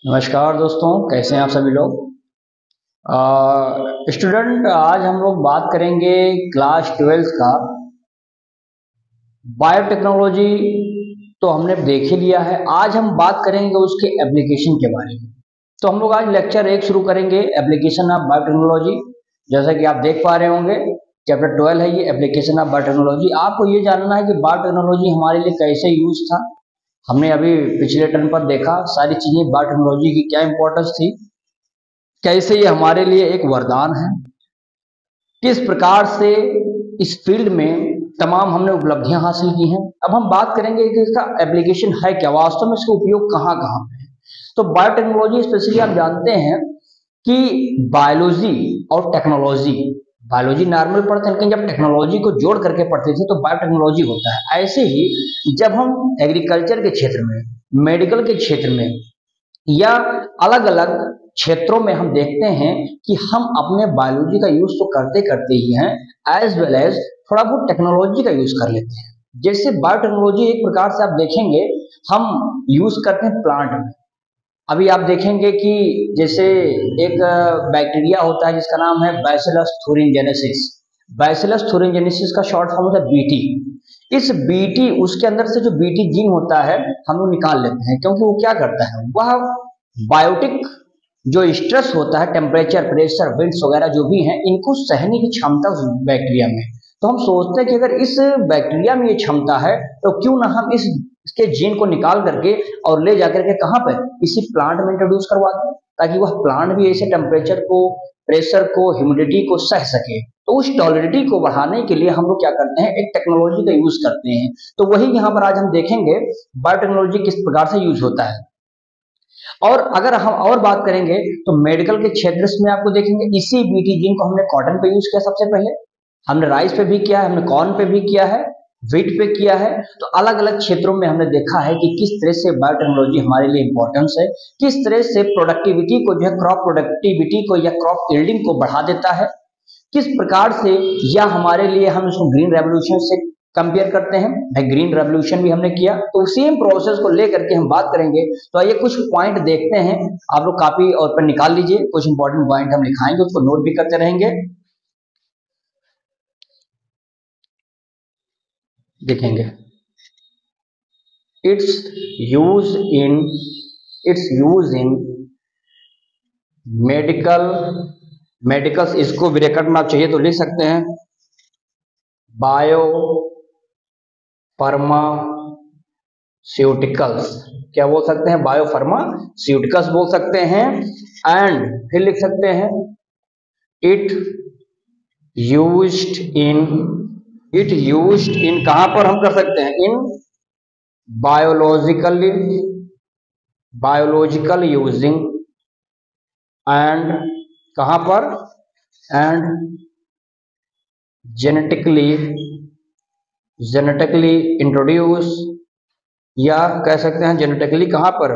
नमस्कार दोस्तों, कैसे हैं आप सभी लोग। स्टूडेंट, आज हम लोग बात करेंगे क्लास 12 का बायोटेक्नोलॉजी। तो हमने देख ही लिया है। आज हम बात करेंगे उसके एप्लीकेशन के बारे में। तो हम लोग आज लेक्चर 1 शुरू करेंगे, एप्लीकेशन ऑफ बायोटेक्नोलॉजी। जैसा कि आप देख पा रहे होंगे, चैप्टर 12 है ये, एप्लीकेशन ऑफ बायोटेक्नोलॉजी। आपको ये जानना है कि बायोटेक्नोलॉजी हमारे लिए कैसे यूज था। हमने अभी पिछले टर्म पर देखा सारी चीजें, बायोटेक्नोलॉजी की क्या इंपॉर्टेंस थी, कैसे ये हमारे लिए एक वरदान है, किस प्रकार से इस फील्ड में तमाम हमने उपलब्धियां हासिल की हैं। अब हम बात करेंगे कि इसका एप्लीकेशन है क्या, वास्तव में इसका उपयोग कहाँ कहाँ पे है। तो बायोटेक्नोलॉजी स्पेशली आप जानते हैं कि बायोलॉजी और टेक्नोलॉजी, बायोलॉजी नॉर्मल पढ़ते हैं, लेकिन जब टेक्नोलॉजी को जोड़ करके पढ़ते थे तो बायोटेक्नोलॉजी होता है। ऐसे ही जब हम एग्रीकल्चर के क्षेत्र में, मेडिकल के क्षेत्र में या अलग अलग क्षेत्रों में हम देखते हैं कि हम अपने बायोलॉजी का यूज तो करते करते ही हैं, एज वेल एज थोड़ा बहुत टेक्नोलॉजी का यूज कर लेते हैं। जैसे बायोटेक्नोलॉजी एक प्रकार से आप देखेंगे हम यूज करते हैं प्लांट में। अभी आप देखेंगे कि जैसे एक बैक्टीरिया होता है जिसका नाम है बैसिलस thuringiensis। बैसिलस thuringiensis का शॉर्ट फॉर्म होता है बीटी। इस बीटी, उसके अंदर से जो बीटी जीन होता है हम लोग निकाल लेते हैं, क्योंकि वो क्या करता है, वह बायोटिक जो स्ट्रेस होता है, टेम्परेचर, प्रेशर, विंड्स वगैरह जो भी हैं, इनको सहने की क्षमता उस बैक्टीरिया में। तो हम सोचते हैं कि अगर इस बैक्टीरिया में ये क्षमता है तो क्यों ना हम इसके जीन को निकाल करके और ले जाकर के कहाँ पर, इसी प्लांट में इंट्रोड्यूस करवा दें, ताकि वह प्लांट भी ऐसे टेम्परेचर को, प्रेशर को, ह्यूमिडिटी को सह सके। तो उस टॉलरिटी को बढ़ाने के लिए हम लोग क्या करते हैं, एक टेक्नोलॉजी का यूज करते हैं। तो वही यहाँ पर आज हम देखेंगे बायोटेक्नोलॉजी किस प्रकार से यूज होता है। और अगर हम और बात करेंगे तो मेडिकल के क्षेत्र में आपको देखेंगे इसी बीटी जीन को हमने कॉटन पे यूज किया सबसे पहले, हमने राइस पे भी किया है, हमने कॉर्न पे भी किया है, व्हीट पे किया है। तो अलग अलग क्षेत्रों में हमने देखा है कि किस तरह से बायोटेक्नोलॉजी हमारे लिए इंपॉर्टेंस है, किस तरह से प्रोडक्टिविटी को, जो है क्रॉप प्रोडक्टिविटी को या क्रॉप यील्डिंग को बढ़ा देता है, किस प्रकार से, या हमारे लिए हम इसको ग्रीन रेवोल्यूशन से कंपेयर करते हैं। भाई ग्रीन रेवोल्यूशन भी हमने किया, तो सेम प्रोसेस को लेकर के हम बात करेंगे। तो आइए कुछ पॉइंट देखते हैं, आप लोग कॉपी और पेन निकाल लीजिए, कुछ इंपॉर्टेंट पॉइंट हम लिखाएंगे, उसको नोट भी करते रहेंगे। देखेंगे इट्स यूज इन मेडिकल्स, इसको ब्रैकेट में आप चाहिए तो लिख सकते हैं, बायो फार्मास्यूटिकल्स, क्या बोल सकते हैं, बायो फार्मास्यूटिकल्स बोल सकते हैं। एंड फिर लिख सकते हैं इट यूज्ड इन कहां पर हम कर सकते हैं, इन बायोलॉजिकल यूजिंग, एंड कहां पर, एंड जेनेटिकली इंट्रोड्यूस, या कह सकते हैं जेनेटिकली कहां पर,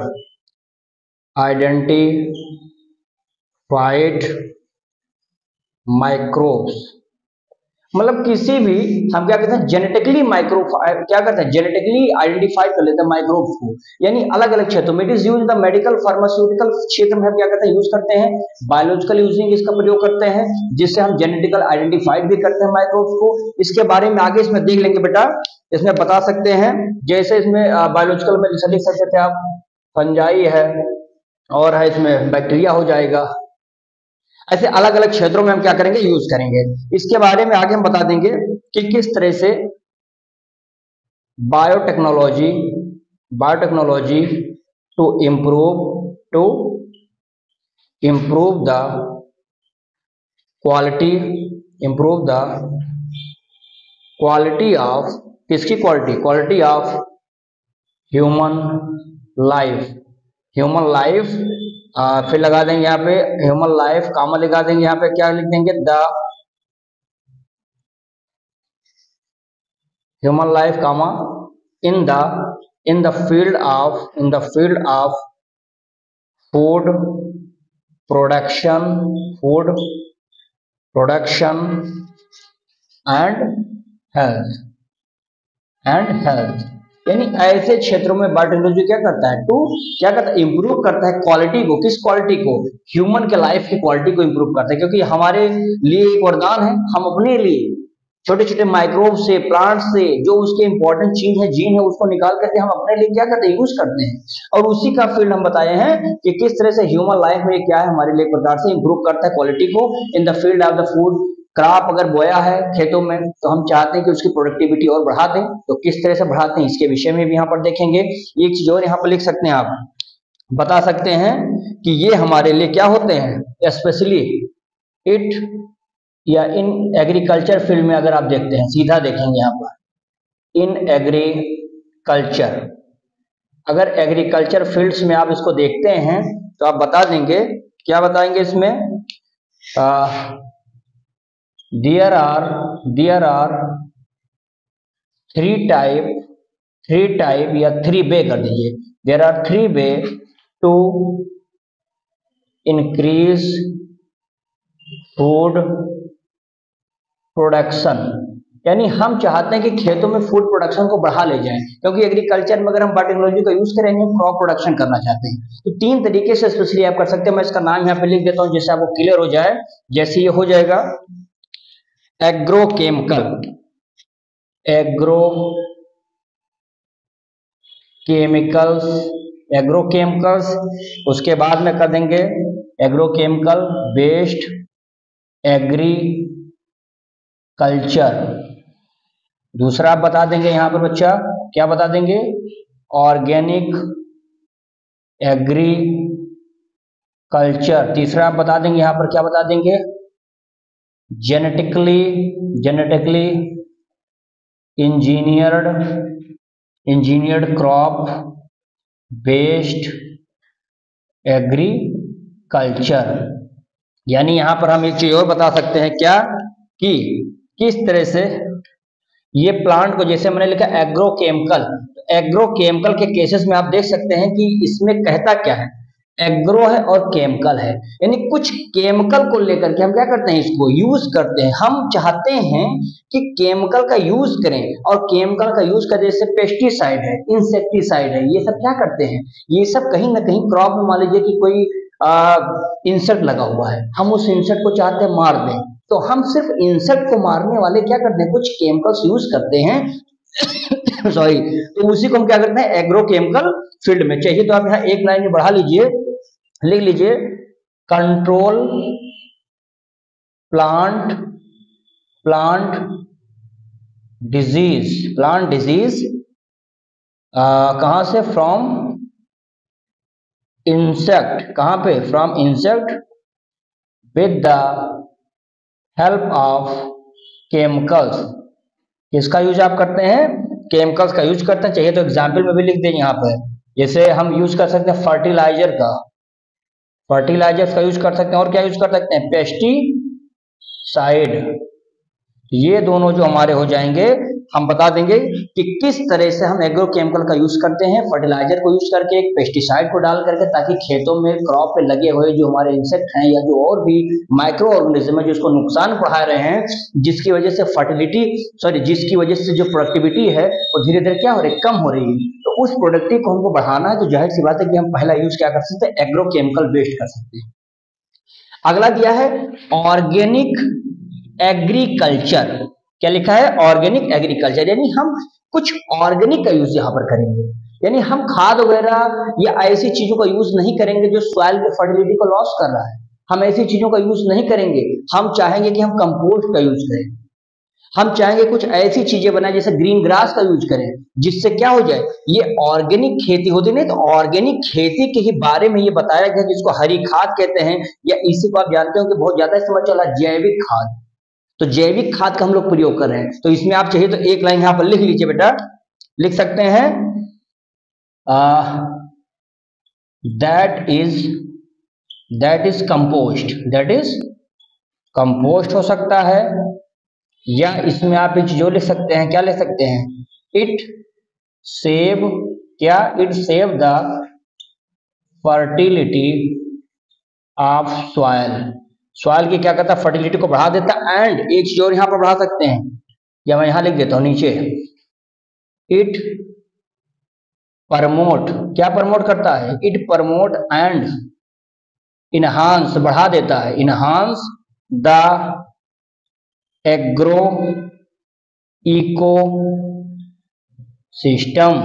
आइडेंटिफाइड माइक्रोब्स। मतलब किसी भी, हम क्या कहते हैं, जेनेटिकली क्या करते हैं, जेनेटिकली आइडेंटिफाई कर लेते हैं माइक्रोब्स को, यानी अलग अलग क्षेत्रों में। It is use the medical pharmaceutical क्षेत्र में हम क्या करते हैं, यूज करते हैं, बायोलॉजिकल यूजिंग इसका प्रयोग करते हैं, जिससे हम जेनेटिकल आइडेंटिफाइड भी करते हैं माइक्रोब्स को। इसके बारे में आगे इसमें देख लेंगे बेटा, इसमें बता सकते हैं, जैसे इसमें बायोलॉजिकल में जैसे लिख सकते थे आप, फंजाई है, और है इसमें बैक्टीरिया हो जाएगा। ऐसे अलग अलग क्षेत्रों में हम क्या करेंगे, यूज करेंगे। इसके बारे में आगे हम बता देंगे कि किस तरह से biotechnology to improve the quality of, किसकी क्वालिटी ऑफ ह्यूमन लाइफ। फिर लगा देंगे यहाँ पे ह्यूमन लाइफ, कामा लगा देंगे, यहाँ पे क्या लिख देंगे, the human life comma in the field of food production and health. यानी ऐसे क्षेत्रों में बायोटेक्नोलॉजी क्या करता है, क्या करता है, इंप्रूव करता है क्वालिटी को। किस क्वालिटी को? ह्यूमन के लाइफ की क्वालिटी को इंप्रूव करता है, क्योंकि हमारे लिए एक वरदान है। हम अपने लिए छोटे छोटे माइक्रोब से, प्लांट से जो उसके इंपॉर्टेंट चीज है, जीन है, उसको निकाल करके हम अपने लिए क्या करते हैं, यूज करते हैं। और उसी का फील्ड हम बताए हैं कि किस तरह से ह्यूमन लाइफ में क्या है, हमारे लिए एक प्रकार से इंप्रूव करता है क्वालिटी को इन the field of the food. Crop अगर बोया है खेतों में तो हम चाहते हैं कि उसकी प्रोडक्टिविटी और बढ़ा दें, तो किस तरह से बढ़ाते हैं इसके विषय में भी यहाँ पर देखेंगे। एक चीज और यहाँ पर लिख सकते हैं, आप बता सकते हैं कि ये हमारे लिए क्या होते हैं, स्पेशली इट या इन एग्रीकल्चर फील्ड में अगर आप देखते हैं, सीधा देखेंगे यहाँ पर इन एग्रीकल्चर, अगर एग्रीकल्चर फील्ड्स में आप इसको देखते हैं तो आप बता देंगे, क्या बताएंगे इसमें, देयर आर थ्री टाइप या थ्री वे कर दीजिए, there are three way to increase food production. यानी हम चाहते हैं कि खेतों में फूड प्रोडक्शन को बढ़ा ले जाएं, क्योंकि एग्रीकल्चर में अगर हम बायोटेक्नोलॉजी का यूज करेंगे, क्रॉप प्रोडक्शन करना चाहते हैं, तो तीन तरीके से स्पेशली आप कर सकते हैं। मैं इसका नाम यहाँ पे लिख देता हूँ जिससे आपको क्लियर हो जाए। जैसे ये हो जाएगा एग्रोकेमिकल्स, उसके बाद में कर देंगे एग्रोकेमिकल बेस्ड एग्रीकल्चर। दूसरा आप बता देंगे यहाँ पर बच्चा, क्या बता देंगे, ऑर्गेनिक एग्रीकल्चर। तीसरा आप बता देंगे यहाँ पर, क्या बता देंगे, genetically engineered crop based agriculture. यानी यहां पर हम एक चीज और बता सकते हैं, क्या, कि किस तरह से ये प्लांट को, जैसे मैंने लिखा एग्रोकेमिकल के केसेस में आप देख सकते हैं कि इसमें कहता क्या है, एग्रो है और केमिकल है, यानी कुछ केमिकल को लेकर के हम क्या करते हैं, इसको यूज करते हैं। हम चाहते हैं कि केमिकल का यूज करें, और केमिकल का यूज करने से पेस्टिसाइड है, इंसेक्टिसाइड है, ये सब क्या करते हैं, ये सब कहीं ना कहीं क्रॉप में मान लीजिए कि कोई इंसेक्ट लगा हुआ है, हम उस इंसेक्ट को चाहते हैं मार दें, तो हम सिर्फ इंसेक्ट को मारने वाले क्या करते हैं, कुछ केमिकल्स यूज करते हैं सॉरी, तो उसी को हम क्या करते हैं, एग्रोकेमिकल फील्ड में। चाहिए तो आप यहाँ एक लाइन में बढ़ा लीजिए, लिख लीजिए, कंट्रोल प्लांट डिजीज कहां से, फ्रॉम इंसेक्ट, कहां पे, from insect with the help of chemicals. किसका यूज आप करते हैं, केमिकल्स का यूज करते हैं। चाहिए तो एग्जाम्पल में भी लिख दें यहाँ पर, जैसे हम यूज कर सकते हैं फर्टिलाइजर्स का यूज कर सकते हैं, और क्या यूज कर सकते हैं, पेस्टिसाइड। ये दोनों जो हमारे हो जाएंगे, हम बता देंगे कि किस तरह से हम एग्रोकेमिकल का यूज करते हैं, फर्टिलाइजर को यूज करके, एक पेस्टिसाइड को डाल करके, ताकि खेतों में क्रॉप पे लगे हुए जो हमारे इंसेक्ट हैं या जो और भी माइक्रो ऑर्गेनिज्म है जो उसको नुकसान पहुंचा रहे हैं, जिसकी वजह से जिसकी वजह से जो प्रोडक्टिविटी है वो धीरे धीरे क्या हो रही है, कम हो रही है। तो उस प्रोडक्टिव को हमको बढ़ाना है, तो जाहिर सी बात है कि हम पहला यूज क्या कर सकते हैं, एग्रोकेमिकल बेस्ड कर सकते हैं। अगला दिया है ऑर्गेनिक एग्रीकल्चर। क्या लिखा है, ऑर्गेनिक एग्रीकल्चर, यानी हम कुछ ऑर्गेनिक का यूज यहाँ पर करेंगे, यानी हम खाद वगैरह या ऐसी चीजों का यूज नहीं करेंगे जो सॉइल के फर्टिलिटी को लॉस कर रहा है। हम ऐसी चीजों का यूज नहीं करेंगे, हम चाहेंगे कि हम कंपोस्ट का यूज करें, हम चाहेंगे कुछ ऐसी चीजें बनाए जैसे ग्रीन ग्रास का यूज करें, जिससे क्या हो जाए, ये ऑर्गेनिक खेती होती नहीं। तो ऑर्गेनिक खेती के ही बारे में ये बताया गया, जिसको हरी खाद कहते हैं, या इसी को आप जानते हो कि बहुत ज्यादा इस्तेमाल चला जैविक खाद। तो जैविक खाद का हम लोग प्रयोग कर रहे हैं, तो इसमें आप चाहिए तो एक लाइन यहां पर लिख लीजिए बेटा, लिख सकते हैं दैट इज कंपोस्ट हो सकता है, या इसमें आप एक चीज लिख सकते हैं, क्या लिख सकते हैं, it save the fertility of soil की क्या करता है, फर्टिलिटी को बढ़ा देता है। एंड एक चीज और यहां पर बढ़ा सकते हैं, या मैं यहां लिख देता हूं नीचे, इट प्रमोट, क्या प्रमोट करता है? इट प्रमोट एंड इनहांस, बढ़ा देता है, enhance the agro ecosystem,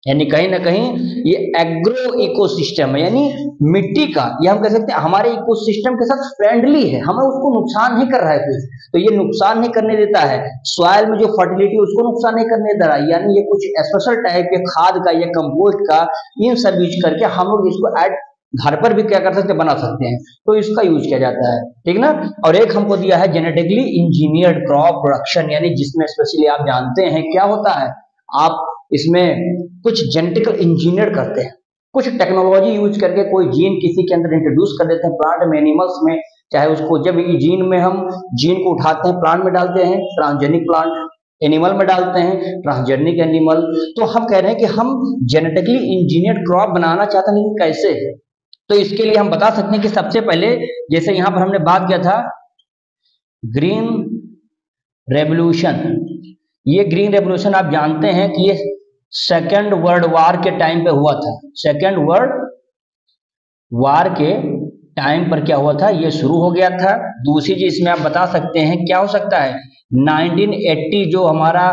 यानी कहीं ना कहीं ये एग्रो इकोसिस्टम है, यानी मिट्टी का, ये हम कह सकते हैं हमारे इकोसिस्टम के साथ फ्रेंडली है, हमें उसको नुकसान नहीं कर रहा है कुछ, तो ये नुकसान नहीं करने देता है। सॉइल में जो फर्टिलिटी उसको नुकसान नहीं करने दे रहा है, यानी ये कुछ स्पेशल टाइप के खाद का या कंपोस्ट का इन सब यूज करके हम लोग इसको ऐड घर पर भी क्या कर सकते हैं, बना सकते हैं, तो इसका यूज किया जाता है, ठीक ना। और एक हमको दिया है जेनेटिकली इंजीनियर्ड क्रॉप प्रोडक्शन, यानी जिसमें स्पेशली आप जानते हैं क्या होता है, आप इसमें कुछ जेनेटिकल इंजीनियर करते हैं, कुछ टेक्नोलॉजी यूज करके कोई जीन किसी के अंदर इंट्रोड्यूस कर देते हैं, प्लांट में, एनिमल्स में, चाहे उसको जब जीन में हम जीन को उठाते हैं प्लांट में डालते हैं, ट्रांसजेनिक प्लांट, एनिमल में डालते हैं ट्रांसजेनिक एनिमल, तो हम कह रहे हैं कि हम जेनेटिकली इंजीनियर्ड क्रॉप बनाना चाहते हैं, लेकिन कैसे? तो इसके लिए हम बता सकते हैं कि सबसे पहले जैसे यहां पर हमने बात किया था ग्रीन रेवोल्यूशन, ये ग्रीन रेवोल्यूशन आप जानते हैं कि ये सेकेंड वर्ल्ड वार के टाइम पे हुआ था, सेकेंड वर्ल्ड वार के टाइम पर क्या हुआ था, ये शुरू हो गया था। दूसरी चीज इसमें आप बता सकते हैं क्या हो सकता है, 1980 जो हमारा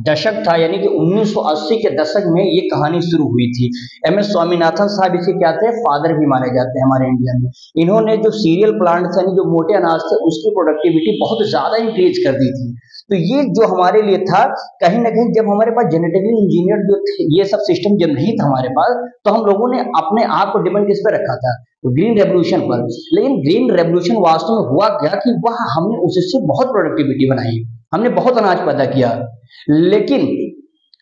दशक था, यानी कि 1980 के दशक में ये कहानी शुरू हुई थी। MS स्वामीनाथन साहब इसके क्या थे, फादर भी माने जाते हैं हमारे इंडिया में। इन्होंने जो सीरियल प्लांट्स यानी जो मोटे अनाज थे उसकी प्रोडक्टिविटी बहुत ज्यादा इंक्रीज कर दी थी। तो ये जो हमारे लिए था, कहीं ना कहीं जब हमारे पास जेनेटिकली इंजीनियर जो ये सब सिस्टम जब नहीं था हमारे पास, तो हम लोगों ने अपने आप को डिपेंड किस पे रखा था, तो ग्रीन रेवोल्यूशन पर। लेकिन ग्रीन रेवोल्यूशन वास्तव में हुआ क्या कि वह हमने उससे बहुत प्रोडक्टिविटी बनाई, हमने बहुत अनाज पैदा किया, लेकिन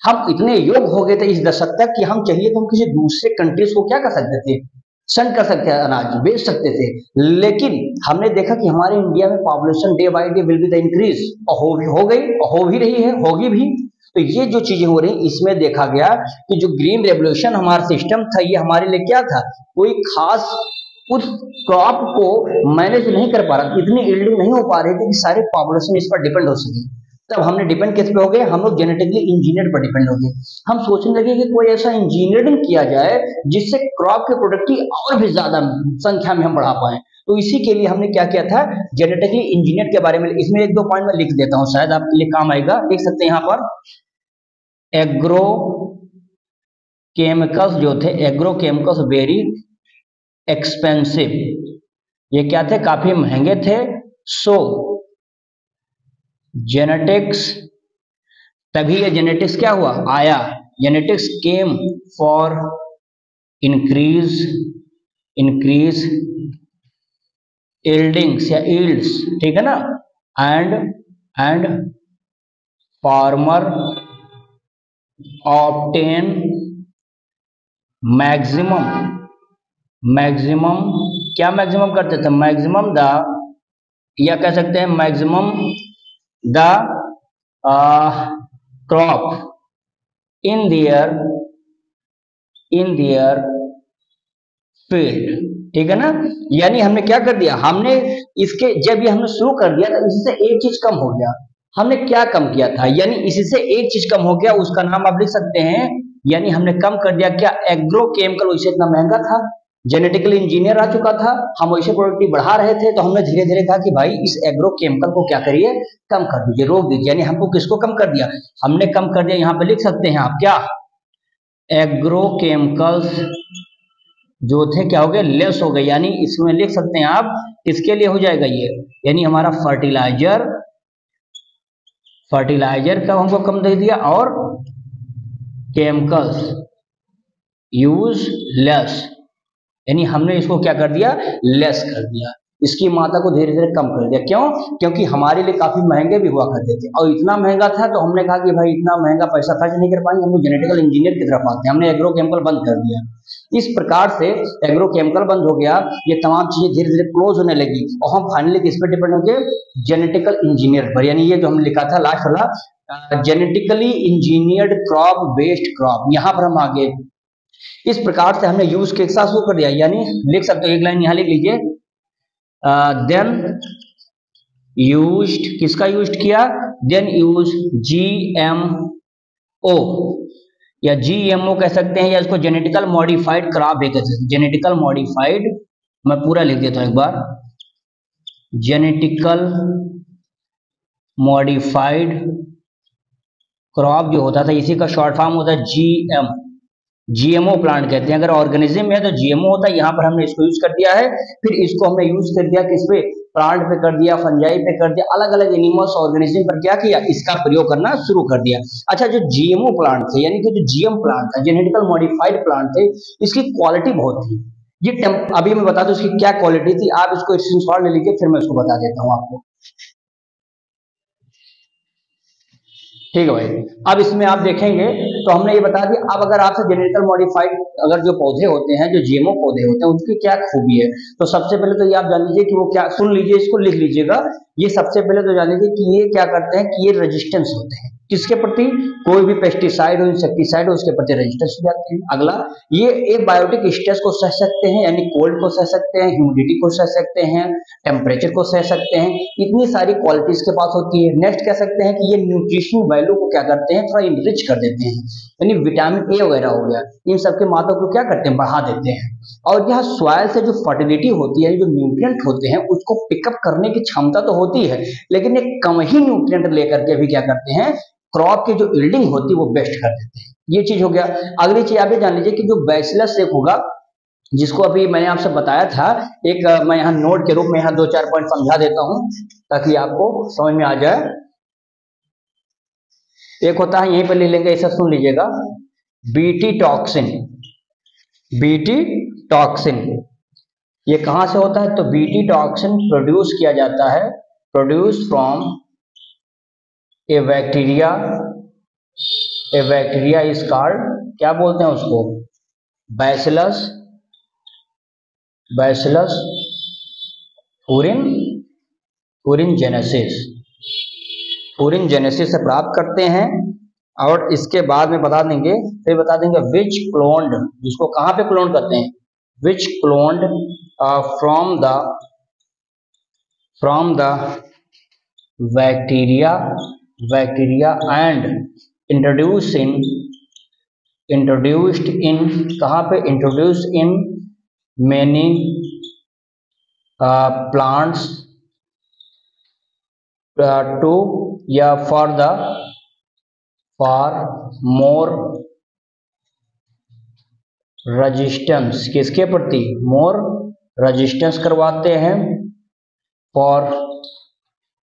हम इतने योग हो गए थे इस दशक तक कि हम चाहिए तो हम किसी दूसरे कंट्रीज को क्या कर सकते थे, सेंड कर सकते थे, अनाज बेच सकते थे। लेकिन हमने देखा कि हमारे इंडिया में population day by day will be the increase, और हो गई, हो भी रही है, होगी भी। तो ये जो चीजें हो रही, इसमें देखा गया कि जो ग्रीन रेवोल्यूशन हमारा सिस्टम था, ये हमारे लिए क्या था, कोई खास उस क्रॉप को मैनेज नहीं कर पा रहा, इतनी यील्डिंग नहीं हो पा रही थी कि सारे पॉपुलेशन इस पर डिपेंड हो सके। तब हमने डिपेंड किस पे हो गए, हम लोग जेनेटिकली इंजीनियर पर डिपेंड हो गए। हम सोचने लगे कि कोई ऐसा इंजीनियरिंग किया जाए जिससे क्रॉप की प्रोडक्टिविटी और भी ज्यादा संख्या में हम बढ़ा पाए। तो इसी के लिए हमने क्या किया था, जेनेटिकली इंजीनियर के बारे में, इसमें एक दो पॉइंट मैं लिख देता हूं, शायद आपके लिए काम आएगा, लिख सकते हैं यहां पर। एग्रो केमिकल्स जो थे, एग्रो केमिकल्स वेरी एक्सपेंसिव, ये क्या थे, काफी महंगे थे। सो जेनेटिक्स, तभी ये जेनेटिक्स क्या हुआ, आया, जेनेटिक्स केम फॉर इंक्रीज यील्डिंग्स या यील्ड्स, ठीक है ना, एंड फार्मर ऑब्टेन मैक्सिमम क्या मैक्सिमम करते थे, मैक्सिमम द, या कह सकते हैं maximum the crop in their field, ठीक है ना। यानी हमने क्या कर दिया, हमने इसके जब ये हमने शुरू कर दिया तो इससे एक चीज कम हो गया। हमने क्या कम किया था, यानी इससे एक चीज कम हो गया, उसका नाम आप लिख सकते हैं, यानी हमने कम कर दिया क्या, एग्रो केमिकल वैसे इतना महंगा था, जेनेटिकली इंजीनियर आ चुका था, हम वैसे प्रोडक्टिविटी बढ़ा रहे थे, तो हमने धीरे धीरे कहा कि भाई इस एग्रो केमिकल को क्या करिए, कम कर दीजिए, रोक दीजिए। यानी हमको किसको कम कर दिया, हमने कम कर दिया, यहाँ पे लिख सकते हैं आप क्या, एग्रो केमिकल्स जो थे क्या हो गए, लेस हो गए। यानी इसमें लिख सकते हैं आप किसके लिए हो जाएगा ये, यानी हमारा फर्टिलाइजर का हमको कम दे दिया, और केमिकल्स यूज लेस, यानी हमने इसको क्या कर दिया, लेस कर दिया, इसकी मात्रा को धीरे धीरे कम कर दिया। क्यों, क्योंकि हमारे लिए काफी महंगे भी हुआ करते थे, और इतना महंगा था तो हमने कहा कि भाई इतना महंगा पैसा खर्च नहीं कर पाएंगे, हम लोग जेनेटिकल इंजीनियर की तरफ आते हैं, हमने एग्रो केमिकल बंद कर दिया। इस प्रकार से एग्रो केमिकल बंद हो गया, ये तमाम चीजें धीरे धीरे क्लोज होने लगी, और हम फाइनली किस पर डिपेंड हो गए, जेनेटिकल इंजीनियर पर। यानी ये जो हमने लिखा था लास्ट वाला, genetically engineered crop based crop, यहाँ पर हम आगे इस प्रकार से हमने यूज के साथ शुरू कर दिया। यानी लिख सकते हो, एक लाइन यहाँ लिख लीजिए, देन यूज्ड, किसका यूज किया, देन यूज GMO, या GMO कह सकते हैं, या इसको जेनेटिकल मॉडिफाइड क्रॉप भी कह सकते हैं। जेनेटिकल मॉडिफाइड, मैं पूरा लिख देता हूं एक बार, जेनेटिकल मॉडिफाइड क्रॉप जो होता था, इसी का शॉर्ट फॉर्म होता है GMO प्लांट कहते हैं। अगर ऑर्गेनिज्म है तो GMO होता है, यहाँ पर हमने इसको यूज कर दिया है। फिर इसको हमने यूज कर दिया किस पे, प्लांट पे कर दिया, फंजाई पे कर दिया, अलग अलग एनिमल्स ऑर्गेनिज्म पर क्या किया, इसका प्रयोग करना शुरू कर दिया। अच्छा, जो GMO प्लांट थे, यानी कि जो GM प्लांट था, जेनेटिकल मॉडिफाइड प्लांट थे, इसकी क्वालिटी बहुत थी। ये अभी मैं बता दूं इसकी क्या क्वालिटी थी, आप इसको स्क्रीनशॉट ले लीजिए, फिर मैं उसको बता देता हूँ आपको। ठीक है भाई, अब इसमें आप देखेंगे तो हमने ये बता दिया। अब अगर आपसे जेनेटिकल मॉडिफाइड अगर जो पौधे होते हैं, जो GMO पौधे होते हैं, उनकी क्या खूबी है, तो सबसे पहले तो ये आप जान लीजिए कि वो क्या, सुन लीजिए, इसको लिख लीजिएगा। ये सबसे पहले तो जान लीजिए कि ये क्या करते हैं कि ये रेजिस्टेंस होते हैं किसके प्रति, कोई भी पेस्टिसाइड हो, इंसेक्टिसाइड हो, उसके प्रति रेजिस्टेंस हो जाते हैं। अगला, ये एक बायोटिक स्ट्रेस को सह सकते हैं, यानी कोल्ड को सह सकते हैं, ह्यूमिडिटी को सह सकते हैं, टेम्परेचर को सह सकते हैं, इतनी सारी क्वालिटीज के पास होती है। नेक्स्ट कह सकते हैं कि ये न्यूट्रिशन वैल्यू को क्या करते हैं, थोड़ा इनरिच कर देते हैं, यानी विटामिन ए वगैरह हो गया, इन सबके मात्रा को क्या करते हैं, बढ़ा देते हैं। और यह सॉइल से जो फर्टिलिटी होती है, जो न्यूट्रिएंट होते हैं, उसको पिकअप करने की क्षमता तो होती है, लेकिन एक कम ही न्यूट्रिएंट लेकर के भी क्या करते हैं, क्रॉप की जो यील्डिंग होती है वो बेस्ट कर देते हैं। ये चीज हो गया। अगली चीज आप ये जान लीजिए कि जो बैसिलस एक होगा, जिसको अभी मैंने आपसे बताया था, एक मैं यहाँ नोट के रूप में यहाँ 2-4 पॉइंट समझा देता हूं ताकि आपको समझ में आ जाए। एक होता है, यहीं पर ले लेंगे, इसे सुन लीजिएगा, बीटी टॉक्सिन। बीटी टॉक्सिन ये कहां से होता है, तो बीटी टॉक्सिन प्रोड्यूस किया जाता है, produce from A bacteria. A bacteria is called, क्या बोलते हैं उसको, बैसिलस, बैसिलस थूरिनजेनेसिस, थूरिनजेनेसिस से प्राप्त करते हैं। और इसके बाद में बता देंगे, फिर बता देंगे विच क्लोन्ड, जिसको कहां पे क्लोन करते हैं, which cloned from the bacteria and introduced in कहां पे, introduced in many plants to या फॉर मोर रेजिस्टेंस, किसके प्रति, मोर रेजिस्टेंस करवाते हैं, फॉर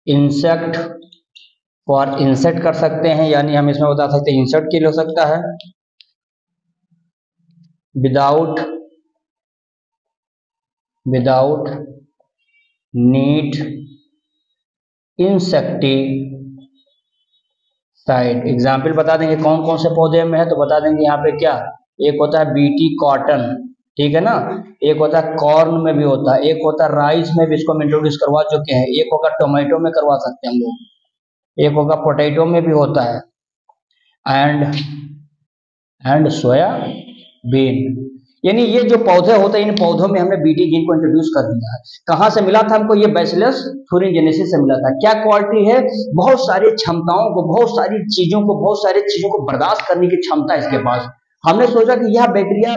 इंसेक्ट कर सकते हैं, यानी हम इसमें बता सकते हैं इंसेक्ट के लिए हो सकता है, विदाउट नीड इंसेक्टिसाइड। एग्जाम्पल बता देंगे कौन कौन से पौधे में है, तो बता देंगे यहाँ पे क्या, एक होता है बीटी कॉटन, ठीक है ना, एक होता है कॉर्न में भी होता है, एक होता है राइस में भी, इसको हम इंट्रोड्यूस करवा चुके हैं, एक होगा टोमेटो में करवा सकते हैं हम लोग, एक होगा पोटैटो में भी होता है, एंड सोयाबीन। यानी ये जो पौधे होते हैं, इन पौधों में हमने बीटी जीन को इंट्रोड्यूस कर दिया है। कहां से मिला था हमको, ये बैसिलस थूरिनजेनेसिस से मिला था। क्या क्वालिटी है, बहुत सारी क्षमताओं को, बहुत सारी चीजों को बर्दाश्त करने की क्षमता है इसके पास। हमने सोचा कि यह बैक्टीरिया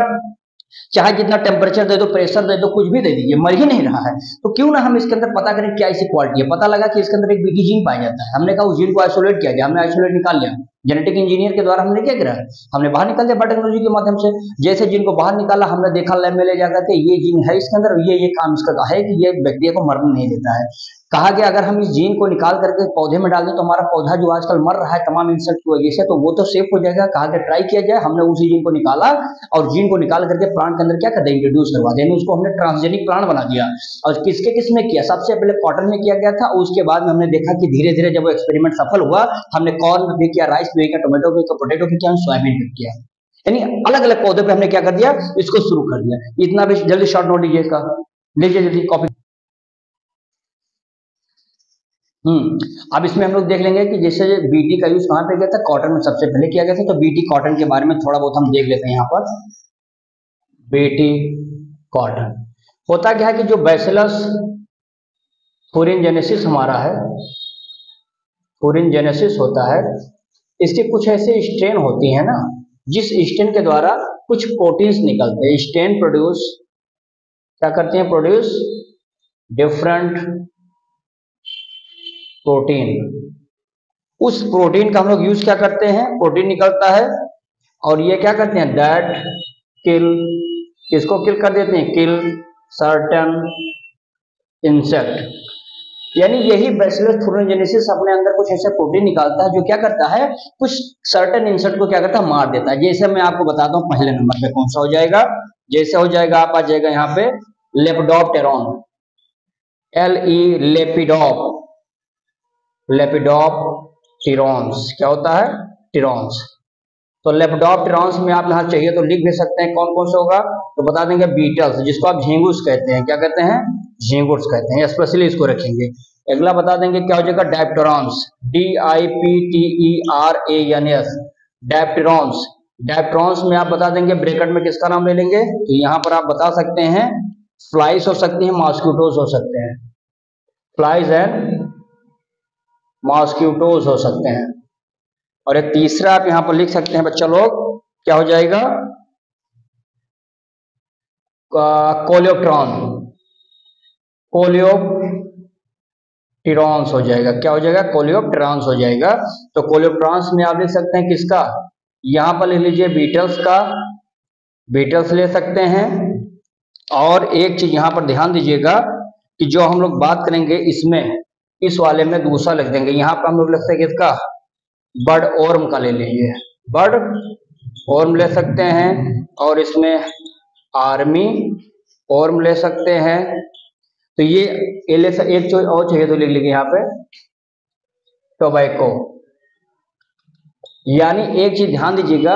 चाहे जितना टेम्परेचर दे दो, प्रेशर दे दो, कुछ भी दे दीजिए, मर ही नहीं रहा है, तो क्यों ना हम इसके अंदर पता करें क्या इसकी क्वालिटी है। पता लगा कि इसके अंदर एक बीटी जीन पाया जाता है। हमने कहा उस जीन को आइसोलेट किया जाए, हमने आइसोलेट निकाल लिया, जेनेटिक इंजीनियर के द्वारा हमने क्या करा, हमने बाहर निकाल दिया बायोटेक्नोलॉजी के माध्यम से। जैसे जीन को बाहर निकाला, हमने देखा लैब में ले जाकर के, ये जीन है इसके अंदर, ये काम इसका है कि ये बैक्टीरिया को मरने नहीं देता है। कहा गया अगर हम इस जीन को निकाल करके पौधे में डाल दें तो हमारा पौधा जो आजकल मर रहा है तमाम इंसेक्ट की वजह से, तो वो तो सेफ हो जाएगा। कहा कि ट्राई किया जाए, हमने उसी जीन को निकाला और जीन को निकाल करके प्लांट के अंदर क्या कर दिया, इंट्रोड्यूस करवा दिया, उसको हमने ट्रांसजेनिक प्लांट बना दिया। और किसके किस में किया, सबसे पहले कॉटन में किया गया था, उसके बाद में हमने देखा कि धीरे धीरे जब वो एक्सपेरिमेंट सफल हुआ, हमने कॉर्न में भी किया, राइस में किया, टोमेटो में किया, पोटैटो में किया, सोयाबीन में किया, यानी अलग अलग पौधे पे हमने क्या कर दिया, इसको शुरू कर दिया। इतना भी जल्दी शॉर्ट नोट लीजिए इसका, लीजिए जल्दी कॉपी। अब इसमें हम लोग देख लेंगे कि जैसे बीटी का यूज कहां पे किया था, कॉटन में सबसे पहले किया गया था। तो बीटी कॉटन के बारे में थोड़ा बहुत हम देख लेते हैं। यहाँ पर बीटी कॉटन होता क्या है कि जो बैसिलस थूरिनजेनेसिस हमारा है, थूरिनजेनेसिस होता है, इसके कुछ ऐसे स्ट्रेन होती है ना, जिस स्टेन के द्वारा कुछ प्रोटीन्स निकलते हैं। स्टेन प्रोड्यूस क्या करते हैं, प्रोड्यूस डिफरेंट प्रोटीन। उस प्रोटीन का हम लोग यूज क्या करते हैं, प्रोटीन निकलता है और ये क्या करते हैं, दैट किल, किसको किल कर देते हैं, किल सर्टेन इंसेक्ट। यानी यही बैसिलस थूरिनजेनेसिस अपने अंदर कुछ ऐसे प्रोटीन निकालता है जो क्या करता है, कुछ सर्टेन इंसेक्ट को क्या करता है, मार देता है। जैसे मैं आपको बताता हूं पहले नंबर पे कौन सा हो जाएगा, जैसे हो जाएगा आप आ जाएगा यहाँ पे लेपिडोप्टेरॉन, लेपिडोप, लेपिडोप्टेरॉन्स क्या होता है, टिरॉन्स। तो लेपिडोप्टेरॉन्स में आप यहाँ चाहिए तो लिख भी सकते हैं कौन कौन सा होगा, तो बता देंगे बीटल्स, जिसको आप झींगुस कहते हैं, क्या कहते हैं, झींगुस कहते हैं, स्पेशली इसको रखेंगे। अगला बता देंगे क्या हो जाएगा, डायप्टेरॉन्स, DIPTERANS, डायप्टेरॉन्स। डायप्टेरॉन्स में आप बता देंगे ब्रैकेट में किसका नाम ले लेंगे, तो यहाँ पर आप बता सकते हैं फ्लाइज हो सकती हैं, मॉस्किटोज हो सकते हैं, फ्लाइज एंड मॉस्किटोज हो सकते हैं। और एक तीसरा आप यहां पर लिख सकते हैं बच्चा लोग, क्या हो जाएगा, कोलियोप्टेरॉन, कोलियोप्टेरॉन्स हो जाएगा, क्या हो जाएगा, कोलियोप्टेरॉन्स हो जाएगा। तो कोलियोप्टेरॉन्स में आप लिख सकते हैं किसका, यहां पर लिख लीजिए बीटल्स का, बीटल्स ले सकते हैं। और एक चीज यहां पर ध्यान दीजिएगा कि जो हम लोग बात करेंगे इसमें, इस वाले में दूसरा लिख देंगे, यहां पर हम लोग लिख सकते हैं किसका, बर्ड ऑर्म का ले लीजिए, बर्ड ऑर्म ले सकते हैं। और इसमें आर्मी ऑर्म ले सकते हैं। तो ये एक और चाहिए तो लिख लीजिए यहाँ पे टोबैको। यानी एक चीज ध्यान दीजिएगा,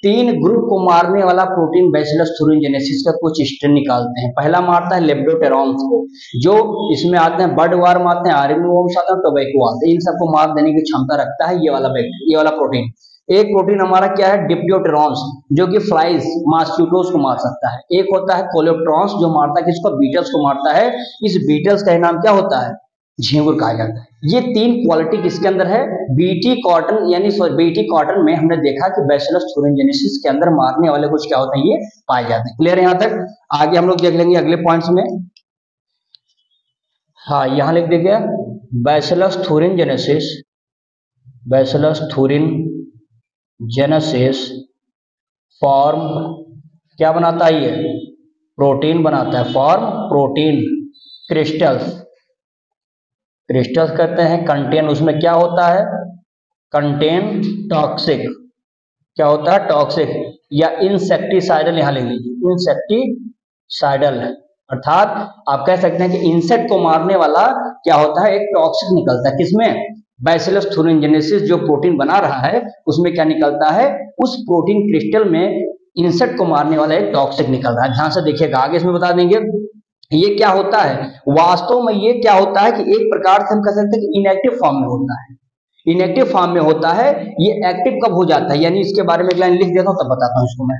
3 ग्रुप को मारने वाला प्रोटीन बैसिलस थूरिनजेनेसिस का कुछ स्ट्रेन निकालते हैं। पहला मारता है लेपिडोप्टेरॉन्स को, जो इसमें आते हैं बर्ड वार्म आते हैं, आर्मी वर्म्स आते हैं, टोबैको आते हैं, इन सबको मार देने की क्षमता रखता है ये वाला बैक्टीरिया, ये वाला प्रोटीन। एक प्रोटीन हमारा क्या है, डिप्टियोप्टेरॉन्स, जो कि फ्लाइज मॉस्किटोज को मार सकता है। एक होता है कोलियोप्टेरॉन्स जो मारता है किसको, बीटल्स को मारता है। इस बीटल्स का नाम क्या होता है, झींगुर कहा जाता है। ये 3 क्वालिटी किसके अंदर है, बीटी कॉटन, यानी बीटी कॉटन में हमने देखा कि बैसिलस थूरिनजेनेसिस के अंदर मारने वाले कुछ क्या होते हैं, ये पाए जाते हैं। क्लियर है यहां तक, आगे हम लोग देख लेंगे अगले पॉइंट्स में। हाँ यहां लिख दीजिए बैसिलस थूरिनजेनेसिस, बैसिलस थूरिनजेनेसिस फॉर्म क्या बनाता है, ये प्रोटीन बनाता है, फॉर्म प्रोटीन क्रिस्टल्स, क्रिस्टल्स कहते हैं। कंटेन उसमें क्या होता है, कंटेन टॉक्सिक, क्या होता है, टॉक्सिक या इंसेक्टिसाइडल, यहां ले लीजिए इंसेक्टिसाइडल, अर्थात आप कह सकते हैं कि इंसेक्ट को मारने वाला क्या होता है, एक टॉक्सिक निकलता है। किसमें, बैसिलस थूरिनजेनेसिस जो प्रोटीन बना रहा है उसमें क्या निकलता है, उस प्रोटीन क्रिस्टल में इंसेक्ट को मारने वाला एक टॉक्सिक निकल रहा है। ध्यान से देखिएगा, आगे इसमें बता देंगे ये क्या होता है। वास्तव में ये क्या होता है कि एक प्रकार से हम कह सकते हैं कि इनएक्टिव फॉर्म में होता है, इनएक्टिव फॉर्म में होता है। ये एक्टिव कब हो जाता है, यानी इसके बारे में एक लाइन लिख देता हूं तब बताता हूं इसको। मैं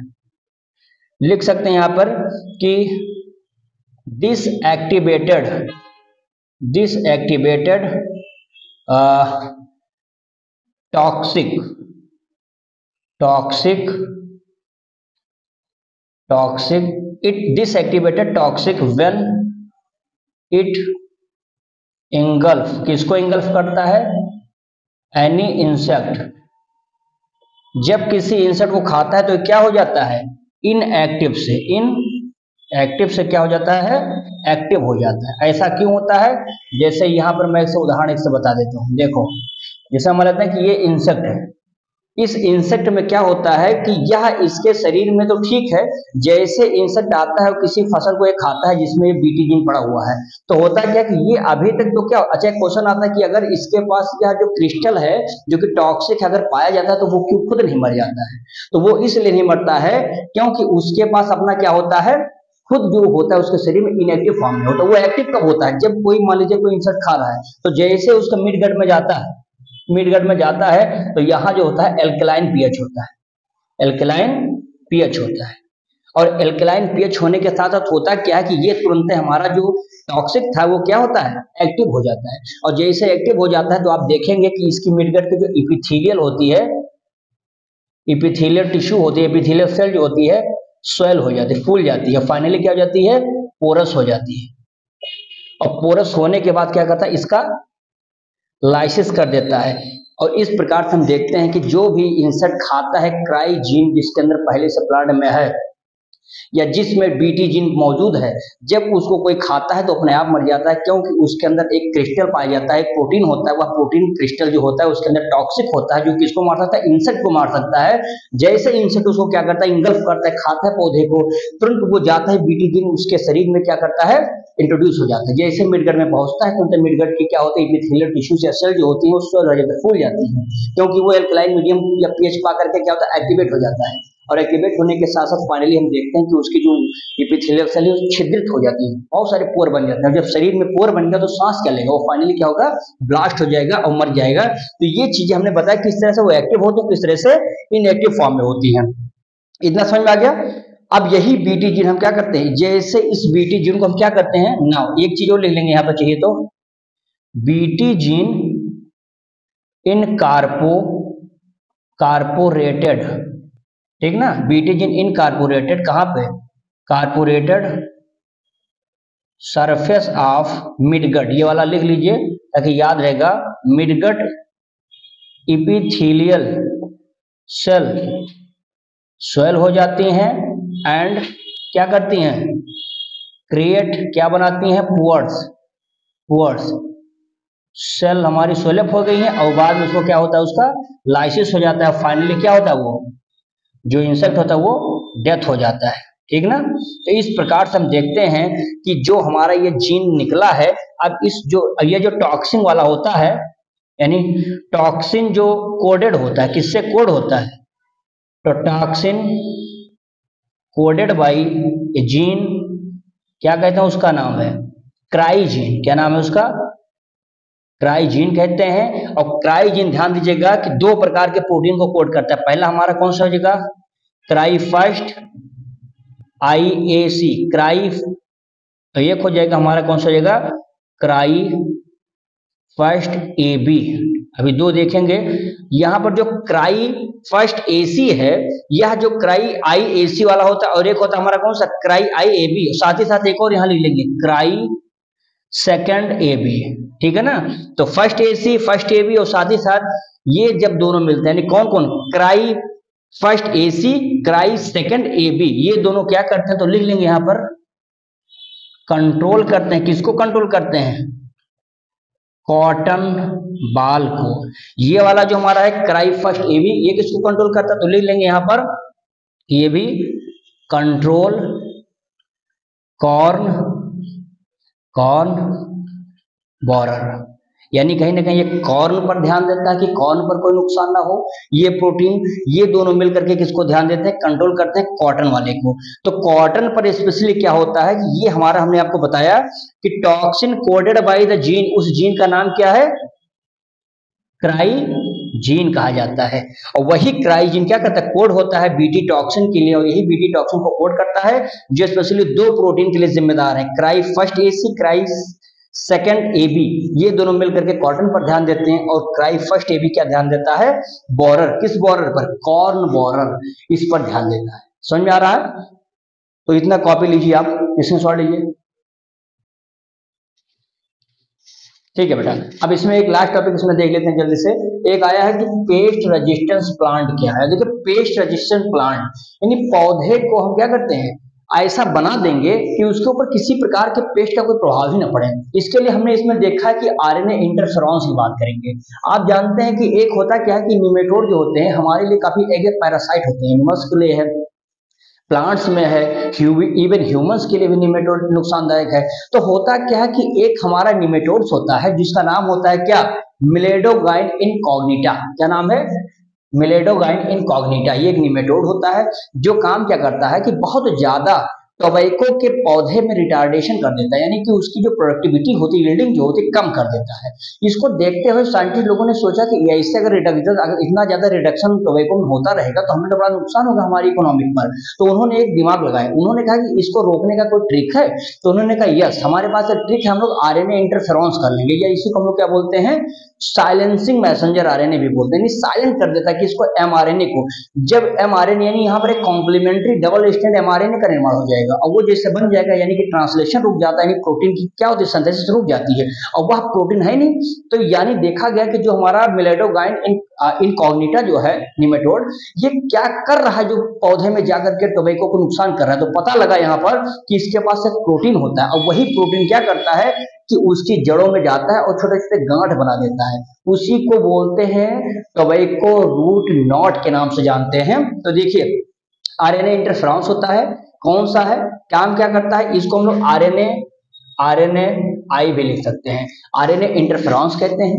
लिख सकते हैं यहां पर कि deactivated toxic it disactivated toxic when it engulf, किसको इंगल्फ करता है, एनी इंसेक्ट। जब किसी इंसेक्ट को खाता है तो क्या हो जाता है, इनएक्टिव से क्या हो जाता है, एक्टिव हो जाता है। ऐसा क्यों होता है, जैसे यहां पर मैं इसे उदाहरण से बता देता हूं। देखो जैसे हम लेते हैं कि ये इंसेक्ट है, इस इंसेक्ट में क्या होता है कि यह इसके शरीर में तो ठीक है, जैसे इंसेक्ट आता है किसी फसल को ये खाता है जिसमें बीटी जीन पड़ा हुआ है, तो होता क्या कि ये अभी तक तो क्या, अच्छा क्वेश्चन आता है कि अगर इसके पास यह जो क्रिस्टल है जो कि टॉक्सिक अगर पाया जाता है तो वो क्यों खुद नहीं मर जाता है, तो वो इसलिए नहीं मरता है क्योंकि उसके पास अपना क्या होता है, खुद जो होता है उसके शरीर में इनएक्टिव फॉर्म में होता है। वो एक्टिव कब होता है, जब कोई मान लीजिए कोई इंसेक्ट खा रहा है तो जैसे उसका मिड गट में जाता है तो यहाँ जो होता है एल्कलाइन पीएच होता है, एल्कलाइन पीएच होता है। और एल्कलाइन पीएच होने के साथ साथ होता क्या है कि ये तुरंत हमारा जो टॉक्सिक था वो क्या होता है, एक्टिव हो जाता है। और जैसे एक्टिव हो जाता है तो आप देखेंगे कि इसकी मिडगट की जो इपिथेलियल होती है, इपिथेलियल टिश्यू होती है, एपिथेलियल सेल जो होती है स्वेल हो जाती है, फूल जाती है, फाइनली क्या हो जाती है, पोरस हो जाती है। और पोरस होने के बाद क्या करता है, इसका लाइसिस कर देता है। और इस प्रकार से हम देखते हैं कि जो भी इंसेक्ट खाता है क्राई जीन जिसके अंदर पहले से प्लांट में है या जिसमें बीटी जीन मौजूद है, जब उसको कोई खाता है तो अपने आप मर जाता है, क्योंकि उसके अंदर एक क्रिस्टल पाया जाता है, एक प्रोटीन होता है, वह प्रोटीन क्रिस्टल जो होता है उसके अंदर टॉक्सिक होता है, जो किसको मार सकता है, इंसेक्ट को मार सकता है। जैसे इंसेक्ट उसको क्या करता है, इंगल्फ करता है, खाता है पौधे को, तुरंत वो जाता है बीटी जीन उसके शरीर में क्या करता है, इंट्रोड्यूस हो जाता है। जैसे मिडगट में पहुंचता है तो मिडगट की क्या होती है, एपिथेलियल टिश्यू से सेल जो होती है वो स्वेल हो जाती है, फूल जाती है, क्योंकि वो एल्कलाइन मीडियम या पीएच पा करके क्या होता है, एक्टिवेट हो जाता है। और एक्टिवेट होने के साथ साथ फाइनली हम देखते हैं कि उसकी जो एपिथेलियल सेल है वो छिद्रित हो जाती है, बहुत सारे पोर बन जाते हैं। जब शरीर में पोर बन गया तो सांस क्या लेगा, वो फाइनली क्या होगा, ब्लास्ट हो जाएगा और मर जाएगा। तो ये चीजें हमने बताया किस तरह से वो एक्टिव होती है, किस तरह से इनएक्टिव फॉर्म में होती है। इतना समझ में आ गया। अब यही बीटी जीन हम क्या करते हैं, जैसे इस बीटी जीन को हम क्या करते हैं, नाउ एक चीज और लिख लेंगे यहाँ पर चाहिए तो, बीटी जीन इन कारपोरेटेड, ठीक ना, बीटी जीन इन कारपोरेटेड कहां पे, कारपोरेटेड सरफेस ऑफ मिडगट, ये वाला लिख लीजिए ताकि याद रहेगा, मिडगट इपिथेलियल सेल स्वेल हो जाती हैं एंड क्या करती हैं, क्रिएट क्या बनाती हैं, पुअर्स सेल हमारी स्वेलअप हो गई है और बाद में उसको क्या होता है, उसका लाइसिस हो जाता है, फाइनली क्या होता है, वो जो इंसेक्ट होता है वो डेथ हो जाता है, ठीक ना। तो इस प्रकार से हम देखते हैं कि जो हमारा ये जीन निकला है, अब इस जो ये जो टॉक्सिन वाला होता है, यानी टॉक्सिन जो कोडेड होता है, किससे कोड होता है, तो toxin coded by A gene, क्या कहते हैं, उसका नाम है क्राइजीन, क्या नाम है उसका, क्राइजीन कहते हैं। और क्राइजीन ध्यान दीजिएगा कि दो प्रकार के प्रोटीन को कोड करता है, पहला हमारा कौन सा हो जाएगा, क्राई फर्स्ट IAC, क्राई, तो एक हो जाएगा हमारा कौन सा हो जाएगा, क्राई फर्स्ट AB। अभी दो देखेंगे, यहां पर जो क्राई फर्स्ट AC है, यह जो क्राई IAC वाला होता है, और एक होता है हमारा कौन सा, क्राई IAB, साथ ही साथ एक और यहां लिख लेंगे, क्राई सेकंड AB, ठीक है ना। तो फर्स्ट AC फर्स्ट AB और साथ ही साथ ये जब दोनों मिलते हैं, यानी कौन कौन, cry first AC cry second AB, ये दोनों क्या करते हैं, तो लिख लेंगे यहां पर, कंट्रोल करते हैं, किसको कंट्रोल करते हैं, कॉटन बाल को। ये वाला जो हमारा है क्राई फर्स्ट AB, ये किसको कंट्रोल करता है, तो लिख लेंगे यहां पर, ये भी कंट्रोल कॉर्न बोरर, यानी कहीं ना कहीं ये कॉर्न पर ध्यान देता है कि कॉर्न पर कोई नुकसान ना हो। ये प्रोटीन, ये दोनों मिलकर के किसको ध्यान देते हैं, कंट्रोल करते हैं कॉटन वाले को। तो कॉटन पर स्पेशली क्या होता है कि ये हमारा, हमने आपको बताया कि toxin coded by the gene, उस जीन का नाम क्या है, क्राइजीन कहा जाता है। और वही क्राइजीन क्या करता है, कोड होता है बीटी टॉक्सिन के लिए, और यही बीटी टॉक्सिन को कोड करता है जो स्पेशली दो प्रोटीन के लिए जिम्मेदार है, cry first AC cry second AB, ये दोनों मिलकर के कॉटन पर ध्यान देते हैं। और क्राई फर्स्ट AB क्या ध्यान देता है, बोरर, किस बोरर पर, कॉर्न बोरर, इस पर ध्यान देता है। समझ में आ रहा है, तो इतना कॉपी लीजिए आप, स्क्रीनशॉट लीजिए, ठीक है बेटा। अब इसमें एक लास्ट टॉपिक इसमें देख लेते हैं जल्दी से। एक आया है कि पेस्ट रेजिस्टेंस प्लांट क्या है। देखिए पेस्ट रेजिस्टेंस प्लांट यानी पौधे को हम क्या करते हैं, ऐसा बना देंगे कि उसके ऊपर किसी प्रकार के पेस्ट का कोई प्रभाव ही ना पड़े। इसके लिए हमने इसमें देखा है कि RNA इंटरफेरेंस की बात करेंगे। आप जानते हैं कि एक होता क्या है कि निमेटोड जो होते हैं हमारे लिए काफी एक पैरासाइट होते हैं, एनिमल्स के लिए है, प्लांट्स में है, इवन ह्यूमंस के लिए भी निमेटोड नुकसानदायक है। तो होता क्या है कि एक हमारा निमेटोड्स होता है जिसका नाम होता है क्या, मिलेडोगाइन इनकॉग्निटा। क्या नाम है, मिलेडोगाइन इनकॉग्निटा। ये एक निमेटोड होता है जो काम क्या करता है कि बहुत ज्यादा टोबैको के पौधे में रिटार्डेशन कर देता है, यानी कि उसकी जो प्रोडक्टिविटी होती है, यील्डिंग जो होती है, कम कर देता है। इसको देखते हुए साइंटिस्ट लोगों ने सोचा कि ऐसे अगर इतना ज्यादा रिडक्शन टोबैको में होता रहेगा तो हमें तो बड़ा नुकसान होगा हमारी इकोनॉमिक पर। तो उन्होंने एक दिमाग लगाया, उन्होंने कहा कि इसको रोकने का कोई ट्रिक है। तो उन्होंने कहा यस, हमारे पास ट्रिक है, हम लोग RNA इंटरफेरेंस कर लेंगे, या इसी को हम लोग क्या बोलते हैं, साइलेंसिंग मैसेंजर आरएनए भी बोलते हैं, साइलेंट कर देता है किसको, एमआरएनए को। जब एमआरएनए यानी यहाँ पर एक कॉम्प्लीमेंट्री डबल स्टैंड एमआरएनए का निर्माण हो जाएगा और वो जैसे बन जाएगा यानी कि ट्रांसलेशन रुक जाता है, यानी प्रोटीन की क्या होती है, सिंथेसिस रुक जाती है और वह प्रोटीन है नहीं। तो यानी देखा गया कि जो हमारा मिलेटोगाइन इनकॉग्निटा जो है निमेटोड, ये क्या कर रहा है, जो पौधे में जाकर के टोबैको को नुकसान कर रहा है। तो पता लगा यहाँ पर कि इसके पास एक प्रोटीन होता है और वही प्रोटीन क्या करता है कि उसकी जड़ों में जाता है और छोटे छोटे गांठ बना देता है, उसी को बोलते हैं टोबैको रूट नॉट के नाम से जानते हैं। तो देखिए आरएनए इंटरफ्रेंस होता है, कौन सा है, काम क्या करता है, इसको हम लोग आरएनए आई भी लिख सकते हैं, आरएनए इंटरफ्रेंस कहते हैं।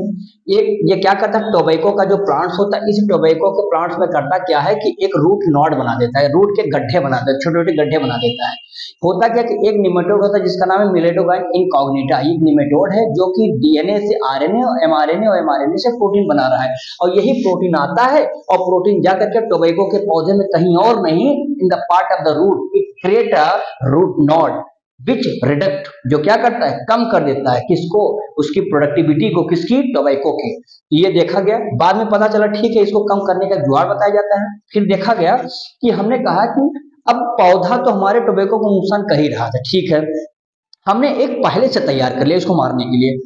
ये क्या करता है, टोबैको का जो प्लांट्स होता है, इस टोबैको के प्लांट्स में करता क्या है कि एक रूट नॉड बना देता है, रूट के गड्ढे बनाता है, छोटे छोटे गड्ढे बना देता है। होता क्या कि एक निमेटोड होता है जिसका नाम है मिलेटोगाइन इनकॉग्निटा, एक निमेटोड है जो कि डीएनए से आरएनए और एमआरएनए से प्रोटीन बना रहा है और यही प्रोटीन आता है और प्रोटीन जाकर के टोबैको के पौधे में कहीं और नहीं, in the part of the root it create a root node which reduct, जो क्या करता है, कम कर देता है किसको, उसकी प्रोडक्टिविटी को, किसकी, टोबैको के। ये देखा गया, बाद में पता चला ठीक है इसको कम करने का जुगाड़ बताया जाता है। फिर देखा गया कि हमने कहा कि अब पौधा तो हमारे टोबैको को नुकसान कर ही रहा था, ठीक है, हमने एक पहले से तैयार कर लिया इसको मारने के लिए।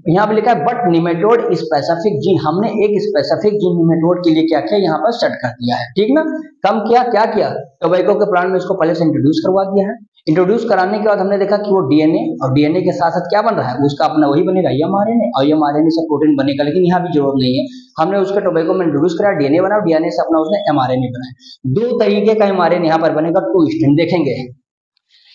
यहाँ पे लिखा है बट निमेटोड स्पेसिफिक जीन, हमने एक स्पेसिफिक जीन निमेटोड के लिए क्या किया, यहाँ पर सेट कर दिया है, ठीक ना। कम किया, क्या किया, टोबैको के प्लांट में इसको पहले से इंट्रोड्यूस करवा दिया है। इंट्रोड्यूस कराने के बाद हमने देखा कि वो डीएनए और डीएनए के साथ साथ क्या बन रहा है, उसका अपना वही बनेगा एमआरएनए और एमआरएनए से प्रोटीन बनेगा। लेकिन यहाँ भी जरूरत नहीं है, हमने उसके टोबैको में इंट्रोड्यूस करा, डीएनए बना, डीएनए से अपना उसने एमआरएनए बनाया। दो तरीके का एमआरएनए यहाँ पर बनेगा, टू स्ट्रैंड देखेंगे,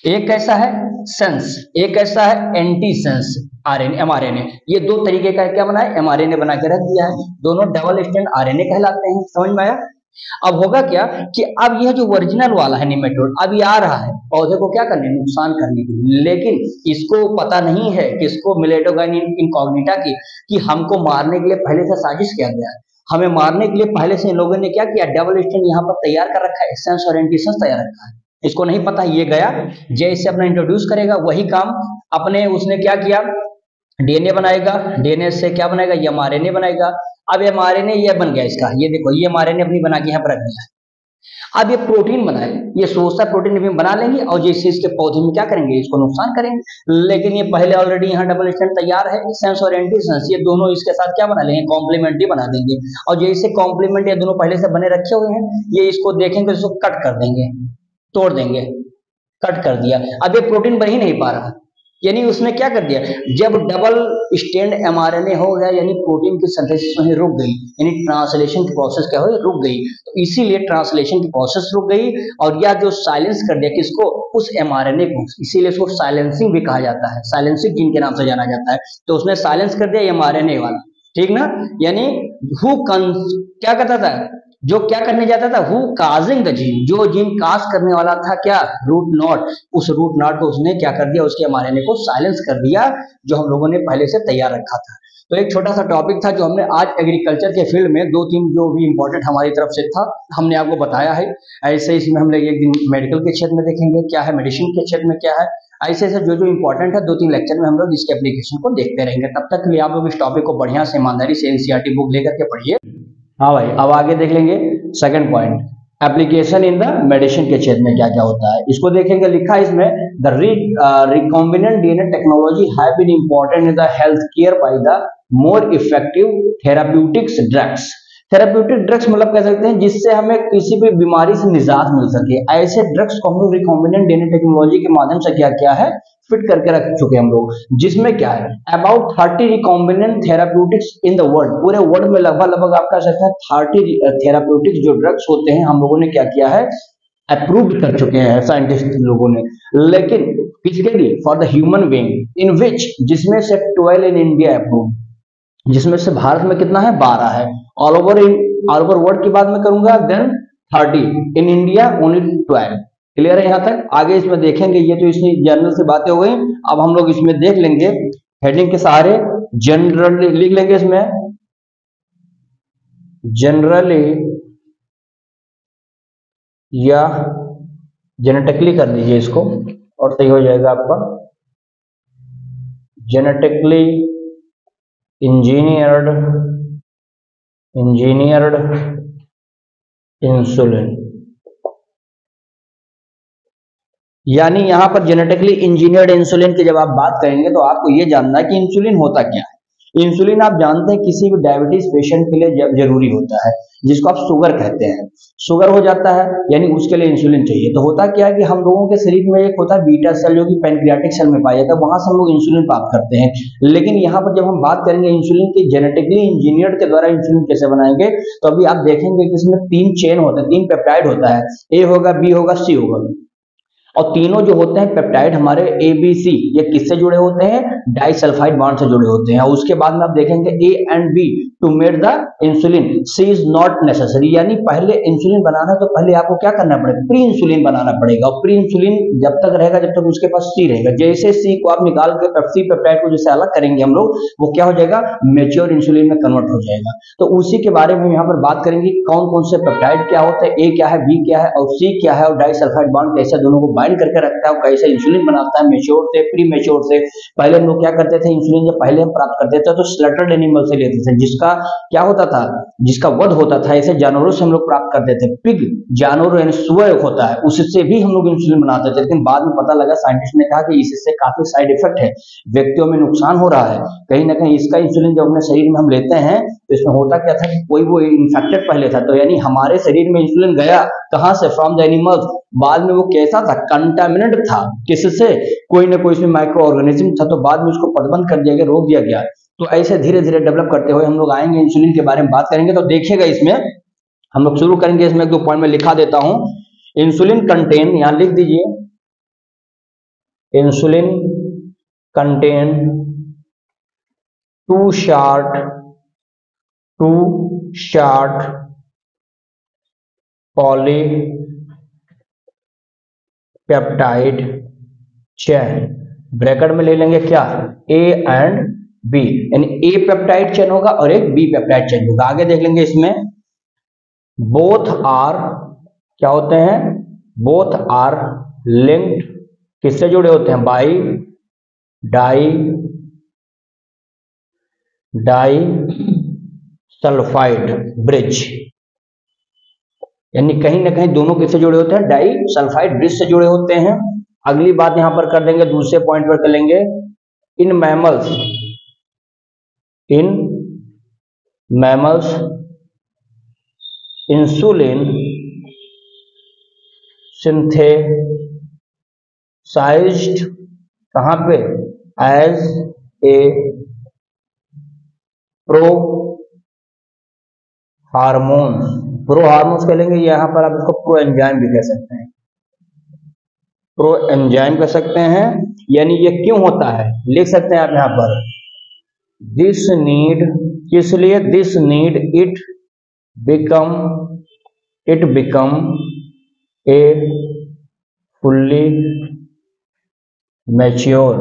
एक कैसा है सेंस, एक कैसा है एंटी सेंस आरएनए एमआरएनए। ये दो तरीके का क्या बना है, एमआरएनए बना के रख दिया है, दोनों डबल स्ट्रैंड आरएनए कहलाते हैं। समझ में आया। अब होगा क्या कि अब यह जो ओरिजिनल वाला है निमेटोड अब ये आ रहा है पौधे को क्या करने, नुकसान करने के लिए, लेकिन इसको पता नहीं है किसको, मिलेटोगाइन इनकॉग्निटा की, कि हमको मारने के लिए पहले से साजिश किया गया है। हमें मारने के लिए पहले से इन लोगों ने क्या किया, डबल स्ट्रैंड यहाँ पर तैयार कर रखा है, सेंस और एंटी सेंस तैयार रखा है। इसको नहीं पता, ये गया जैसे अपना इंट्रोड्यूस करेगा वही काम अपने उसने क्या किया, डीएनए बनाएगा, डीएनए से क्या बनाएगा, ये एमआरएनए बनाएगा। अब एमआरएनए ये बन गया इसका, ये देखो ये एमआरएनए अपनी बना के यहाँ पर रख दिया। अब ये प्रोटीन बनाए, ये सोचता प्रोटीन भी बना लेंगे और जैसे इसके पौधे में क्या करेंगे, इसको नुकसान करेंगे। लेकिन ये पहले ऑलरेडी यहाँ डबल स्टैंड तैयार है, सेंस और एंटी सेंस, ये दोनों इसके साथ क्या बना लेंगे, कॉम्प्लीमेंट्री बना देंगे। और जैसे कॉम्प्लीमेंट ये दोनों पहले से बने रखे हुए हैं, ये इसको देखेंगे, इसको कट कर देंगे, तोड़ देंगे, कट कर दिया। अब ये प्रोटीन बन ही नहीं पा रहा, यानी उसने क्या कर दिया, जब डबल स्टैंड एमआरएनए हो गया यानी प्रोटीन की सिंथेसिस वहीं रुक गई, यानी ट्रांसलेशन की प्रोसेस क्या हो, रुक गई। तो इसीलिए ट्रांसलेशन की प्रोसेस रुक गई और यह जो साइलेंस कर दिया किसको, उस एमआरएनए को, इसीलिए इसको साइलेंसिंग भी कहा जाता है, साइलेंसिंग जीन के नाम से जाना जाता है। तो उसने साइलेंस कर दिया एमआरएनए वाला, ठीक ना। यानी क्या करता था, जो क्या करने जाता था, हु काजिंग द जीन, जो जीन काज करने वाला था क्या, रूट नॉट, उस रूट नॉट को उसने क्या कर दिया, उसके एमआरएनए को साइलेंस कर दिया, जो हम लोगों ने पहले से तैयार रखा था। तो एक छोटा सा टॉपिक था जो हमने आज एग्रीकल्चर के फील्ड में दो तीन जो भी इंपॉर्टेंट हमारी तरफ से था हमने आपको बताया है। ऐसे इसमें हम लोग एक दिन मेडिकल के क्षेत्र में देखेंगे क्या है, मेडिसिन के क्षेत्र में क्या है, ऐसे ऐसे जो जो इंपॉर्टेंट है दो तीन लेक्चर में हम लोग इसके एप्लीकेशन को देखते रहेंगे। तब तक के लिए आप लोग इस टॉपिक को बढ़िया से ईमानदारी से एनसीईआरटी बुक लेकर के पढ़िए। हाँ भाई, अब आगे देख लेंगे second point, application in the medicine के क्षेत्र में क्या क्या होता है, इसको देखेंगे। लिखा है इसमें the recombinant DNA technology have been important in the health care by the more effective therapeutics drugs. Therapeutic drugs मतलब कह सकते हैं जिससे हमें किसी भी बीमारी से निजात मिल सके, ऐसे ड्रग्स को हम लोग रिकॉम्बिनेंट डीएनए टेक्नोलॉजी के माध्यम से क्या क्या है, फिट करके रख चुके हम लोग। जिसमें क्या है, about 30 recombinant therapeutics in the world, पूरे वर्ल्ड में लगभग आप कह सकते हैं 30 थेराप्यूटिक्स जो ड्रग्स होते हैं हम लोगों ने क्या किया है, अप्रूव्ड कर चुके हैं साइंटिस्ट लोगों ने। लेकिन किसके लिए, फॉर द ह्यूमन बीइंग, इन विच, जिसमें से 12 इन इंडिया अप्रूव्ड, जिसमें से भारत में कितना है, 12 है। ऑल ओवर वर्ल्ड की बात मैं करूंगा, then 30, in India only 12। Clear है यहाँ तक, आगे इसमें देखेंगे। ये तो इसमें जनरल से बातें हो गई, अब हम लोग इसमें देख लेंगे हेडिंग के सहारे, जनरली लिख लेंगे इसमें, जनरली या जेनेटिकली कर दीजिए इसको और सही हो जाएगा आपका, जेनेटिकली इंजीनियर्ड इंसुलिन, यानी यहां पर जेनेटिकली इंजीनियर्ड इंसुलिन की जब आप बात करेंगे तो आपको ये जानना है कि इंसुलिन होता क्या है। इंसुलिन आप जानते हैं किसी भी डायबिटीज पेशेंट के लिए जरूरी होता है, जिसको आप शुगर कहते हैं। शुगर हो जाता है यानी उसके लिए इंसुलिन चाहिए। तो होता क्या है कि हम लोगों के शरीर में एक होता है बीटा सेल जो कि पैनक्रियाटिक सेल में पाया जाता है, वहां से हम लोग इंसुलिन प्राप्त करते हैं। लेकिन यहाँ पर जब हम बात करेंगे इंसुलिन की जेनेटिकली इंजीनियर्ड के द्वारा इंसुलिन कैसे बनाएंगे, तो अभी आप देखेंगे कि इसमें 3 चेन होते हैं, 3 पेप्टाइड होता है, ए होगा, बी होगा, सी होगा। और तीनों जो होते हैं पेप्टाइड हमारे ए बी सी, ये किससे जुड़े होते हैं, डाइसल्फाइड बॉन्ड से जुड़े होते हैं। और उसके बाद में आप देखेंगे A and B to make the insulin, C is not necessary, यानी पहले इंसुलिन बनाना तो पहले आपको क्या करना पड़ेगा, प्री इंसुलिन बनाना पड़ेगा। और प्री इंसुलिन जब तक रहेगा जब तक उसके पास सी रहेगा। जैसे सी को आप निकाल के सी पेप्टाइड को जैसे अलग करेंगे हम लोग, वो क्या हो जाएगा, मेच्योर इंसुलिन में कन्वर्ट हो जाएगा। तो उसी के बारे में यहाँ पर बात करेंगे कौन कौन से पेप्टाइड क्या होते हैं, ए क्या है, बी क्या है और सी क्या है, और डाइसल्फाइड बॉन्ड कैसे दोनों को बाइंड करके रखता है, कैसे इंसुलिन बनाता है मेच्योर से प्री मेच्योर से। पहले हम लोग क्या करते थे, इंसुलिन जब पहले हम प्राप्त करते थे तो स्लॉटर्ड एनिमल से लेते थे, जिसका क्या होता था, जिसका वध होता था, ऐसे जानवरों से हम लोग प्राप्त करते थे। पिग जानवर यानी सुअर होता है, उससे भी हम लोग इंसुलिन बनाते थे। लेकिन बाद में पता लगा, साइंटिस्ट ने कहा कि इससे काफी साइड इफेक्ट है, व्यक्तियों में नुकसान हो रहा है। कहीं ना कहीं इसका इंसुलिन जब अपने शरीर में हम लेते हैं तो इसमें होता क्या था कि कोई वो इन्फेक्टेड पहले था, तो यानी हमारे शरीर में इंसुलिन गया कहां से, फ्रॉम द एनिमल्स। बाद में वो कैसा था, कंटामिनेट था, किससे, कोई ना कोई इसमें माइक्रो ऑर्गेनिज्म था, तो बाद में उसको प्रतिबंध कर दिया गया, रोक दिया गया। तो ऐसे धीरे धीरे डेवलप करते हुए हम लोग आएंगे, इंसुलिन के बारे में बात करेंगे। तो देखिएगा इसमें हम लोग शुरू करेंगे, इसमें 2 पॉइंट में लिखा देता हूं। इंसुलिन कंटेन, यहां लिख दीजिए, insulin contain two short polypeptide chain, bracket में ले लेंगे क्या, ए एंड बी, यानी ए पेप्टाइड चेन होगा और एक बी पेप्टाइड चेन होगा। आगे देख लेंगे इसमें, बोथ आर क्या होते हैं, बोथ आर लिंक्ड, किससे जुड़े होते हैं, बाई डाई सल्फाइड ब्रिज, यानी कहीं ना कहीं दोनों किससे जुड़े होते हैं, डाई सल्फाइड ब्रिज से जुड़े होते हैं। अगली बात यहां पर कर देंगे, दूसरे पॉइंट पर कर लेंगे, इन मैमल्स इंसुलिन सिंथेसाइज्ड कहां पे, एज ए प्रो हार्मोन्स कह लेंगे, यहां पर आप इसको प्रो एंजाइम भी कह सकते हैं, प्रो एंजाइम कह सकते हैं। यानी ये क्यों होता है, लिख सकते हैं आप यहां पर, दिस नीड, किस लिए, this need it become a fully mature,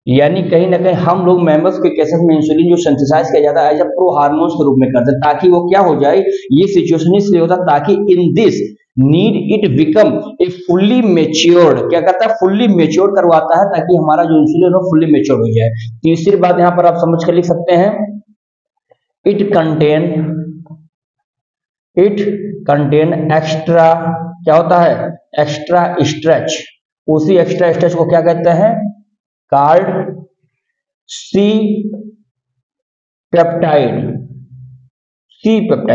यानी कहीं ना कहीं हम लोग मैमल्स के केसेस में इंसुलिन जो सिंथेसाइज किया जाता है एज प्रो हार्मोन्स के रूप में करते हैं, ताकि वो क्या हो जाए, ये सिचुएशन इसलिए होता है ताकि in this need it become a fully matured, क्या कहता है, फुल्ली मेच्योर्ड करवाता है, ताकि हमारा जो इंसुलिन हो फुल्ली मेच्योर्ड हो जाए। तीसरी बात यहां पर आप समझ कर लिख सकते हैं, इट कंटेन एक्स्ट्रा, क्या होता है, एक्स्ट्रा स्ट्रेच, उसी एक्स्ट्रा स्ट्रेच को क्या कहते हैं, कार्ड सी पेप्टाइड,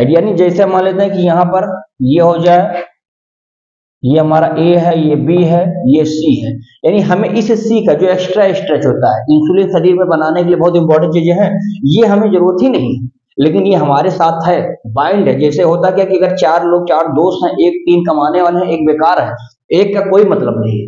यानी जैसे मान लेते हैं कि यहां पर ये हो जाए, ये हमारा ए है, ये बी है, ये सी है, यानी हमें इस सी का जो एक्स्ट्रा स्ट्रेच होता है इंसुलिन शरीर में बनाने के लिए बहुत इंपॉर्टेंट चीजें हैं, ये हमें जरूरत ही नहीं है, लेकिन ये हमारे साथ है, बाइंड है। जैसे होता क्या कि अगर 4 दोस्त हैं, एक 3 कमाने वाले हैं, एक बेकार है, एक का कोई मतलब नहीं है,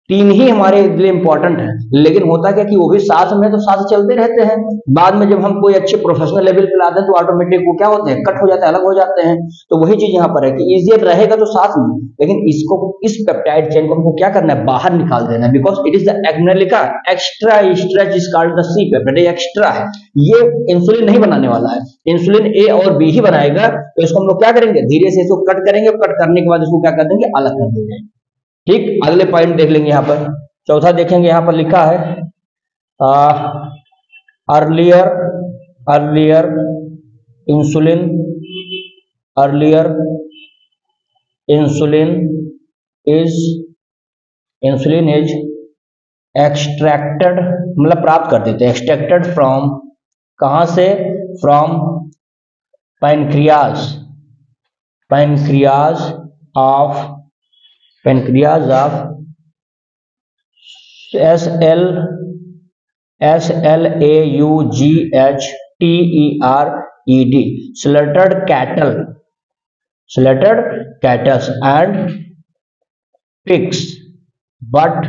3 ही हमारे लिए इंपॉर्टेंट है, लेकिन होता क्या कि वो भी साथ में तो साथ चलते रहते हैं। बाद में जब हम कोई अच्छे प्रोफेशनल लेवल पे लाते हैं तो ऑटोमेटिक वो क्या होते हैं, कट हो जाते हैं, अलग हो जाते हैं। तो वही चीज यहाँ पर है कि इजियर रहेगा तो साथ में, लेकिन इसको, इस पेप्टाइड चेन को हमको क्या करना है, बाहर निकाल देना है, बिकॉज इट इज द एक्नलिका extra stretch is called the C peptide, extra है, ये इंसुलिन नहीं बनाने वाला है, इंसुलिन ए और बी ही बनाएगा। तो इसको हम लोग क्या करेंगे, धीरे से इसको कट करेंगे, कट करने के बाद इसको क्या कर देंगे, अलग कर देंगे। ठीक, अगले पॉइंट देख लेंगे, यहां पर चौथा देखेंगे, यहां पर लिखा है earlier earlier insulin earlier insulin is extracted, मतलब प्राप्त करते थे, extracted from, कहां से, from pancreas of slaughtered cattle and pigs, but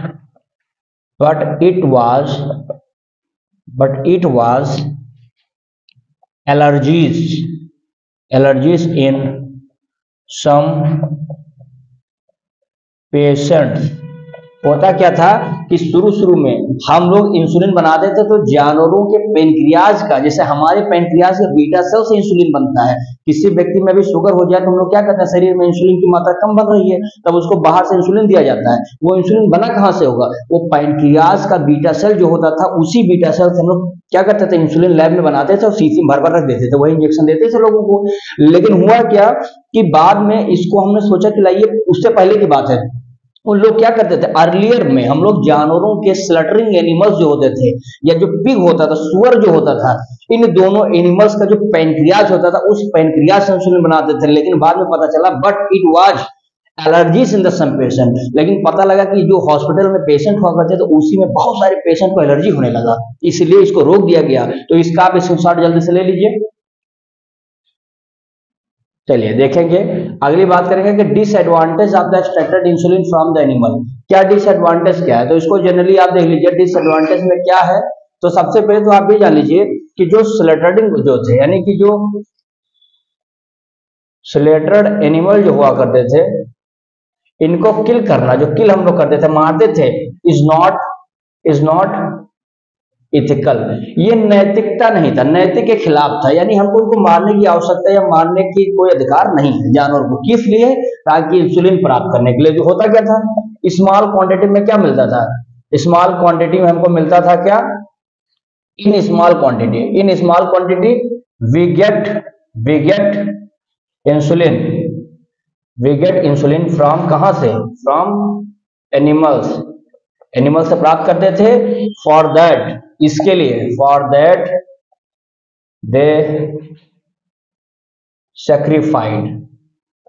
it was allergies in some patients। होता क्या था कि शुरू में हम लोग इंसुलिन बनाते थे तो जानवरों के पेनक्रियाज का, जैसे हमारे पेनक्रियाज के बीटा सेल से इंसुलिन बनता है, किसी व्यक्ति में भी शुगर हो जाए तो हम लोग क्या करते हैं, शरीर में इंसुलिन की मात्रा कम बन रही है, तब उसको बाहर से इंसुलिन दिया जाता है। वो इंसुलिन बना कहां से होगा, वो पेनक्रियाज का बीटा सेल जो होता था, उसी बीटा सेल से हम लोग क्या करते थे, इंसुलिन लैब में बनाते थे और शीशी में भर रख देते थे, वही इंजेक्शन देते थे लोगों को। लेकिन हुआ क्या कि बाद में इसको हमने सोचा कि लाइए, उससे पहले की बात है, उन लोग क्या करते थे, अर्लियर में हम लोग जानवरों के स्लटरिंग एनिमल्स जो होते थे, या जो पिग होता था, सुअर जो होता था, इन दोनों एनिमल्स का जो पेनक्रियाज होता था, उस पेनक्रियाज से इंसुलिन बनाते थे। लेकिन बाद में पता चला, but it was allergies in the some patient, लेकिन पता लगा कि जो हॉस्पिटल में पेशेंट हुआ करते तो उसी में बहुत सारे पेशेंट को एलर्जी होने लगा, इसलिए इसको रोक दिया गया। तो इसका आप स्क्रीनशॉट जल्दी से ले लीजिए। चलिए देखेंगे, अगली बात करेंगे कि disadvantage of the extracted insulin from the animal. क्या डिसएडवांटेज क्या है, तो इसको जनरली आप देख लीजिए डिसएडवांटेज में क्या है। तो सबसे पहले तो आप ये जान लीजिए कि जो स्लेटर्डिंग जो थे, यानी कि जो स्लेटर्ड एनिमल जो हुआ करते थे, इनको किल करना, जो किल हम लोग करते थे, मारते थे, इज नॉट इथिकल, ये नैतिकता नहीं था, नैतिक के खिलाफ था। यानी हमको उनको मारने की आवश्यकता या मारने की कोई अधिकार नहीं है जानवर को, किस लिए, ताकि इंसुलिन प्राप्त करने के लिए। जो होता क्या था, स्मॉल क्वांटिटी में क्या मिलता था, स्मॉल क्वांटिटी में हमको मिलता था क्या, in small quantity we get insulin from, कहां से, फ्रॉम एनिमल्स से प्राप्त करते थे। फॉर दैट, इसके लिए, फॉर दैट दे सैक्रिफाइड,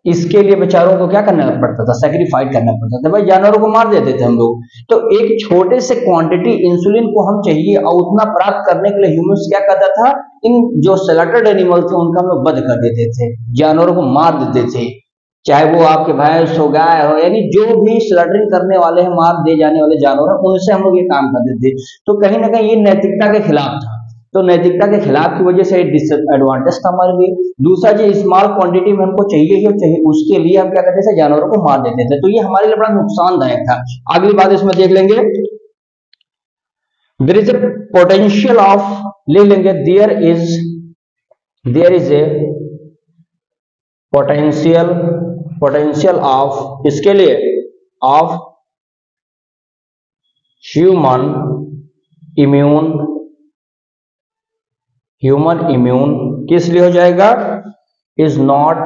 इसके लिए बेचारों को क्या करना पड़ता था, सैक्रिफाइड करना पड़ता था, भाई जानवरों को मार देते थे हम लोग। तो एक छोटे से क्वांटिटी इंसुलिन को हम चाहिए और उतना प्राप्त करने के लिए ह्यूमंस क्या करता था, इन जो स्लेटर्ड एनिमल थे उनका हम लोग वध कर देते थे, जानवरों को मार देते थे, चाहे वो आपके भैंस हो, गाय हो, यानी जो भी स्लटरिंग करने वाले हैं, मार दे जाने वाले जानवर हैं, उनसे हम लोग ये काम करते थे। तो कहीं ना कहीं ये नैतिकता के खिलाफ था, तो नैतिकता के खिलाफ की वजह से डिसएडवांटेज था हमारे लिए। दूसरा, जो स्मॉल क्वांटिटी में हमको चाहिए ही चाहिए, उसके लिए हम क्या करते थे, जानवरों को मार देते थे, तो ये हमारे लिए बड़ा नुकसानदायक था। अगली बात इसमें देख लेंगे, there is a potential of, ले लेंगे, there is a potential of, इसके लिए, ऑफ ह्यूमन इम्यून किस लिए हो जाएगा, इज नॉट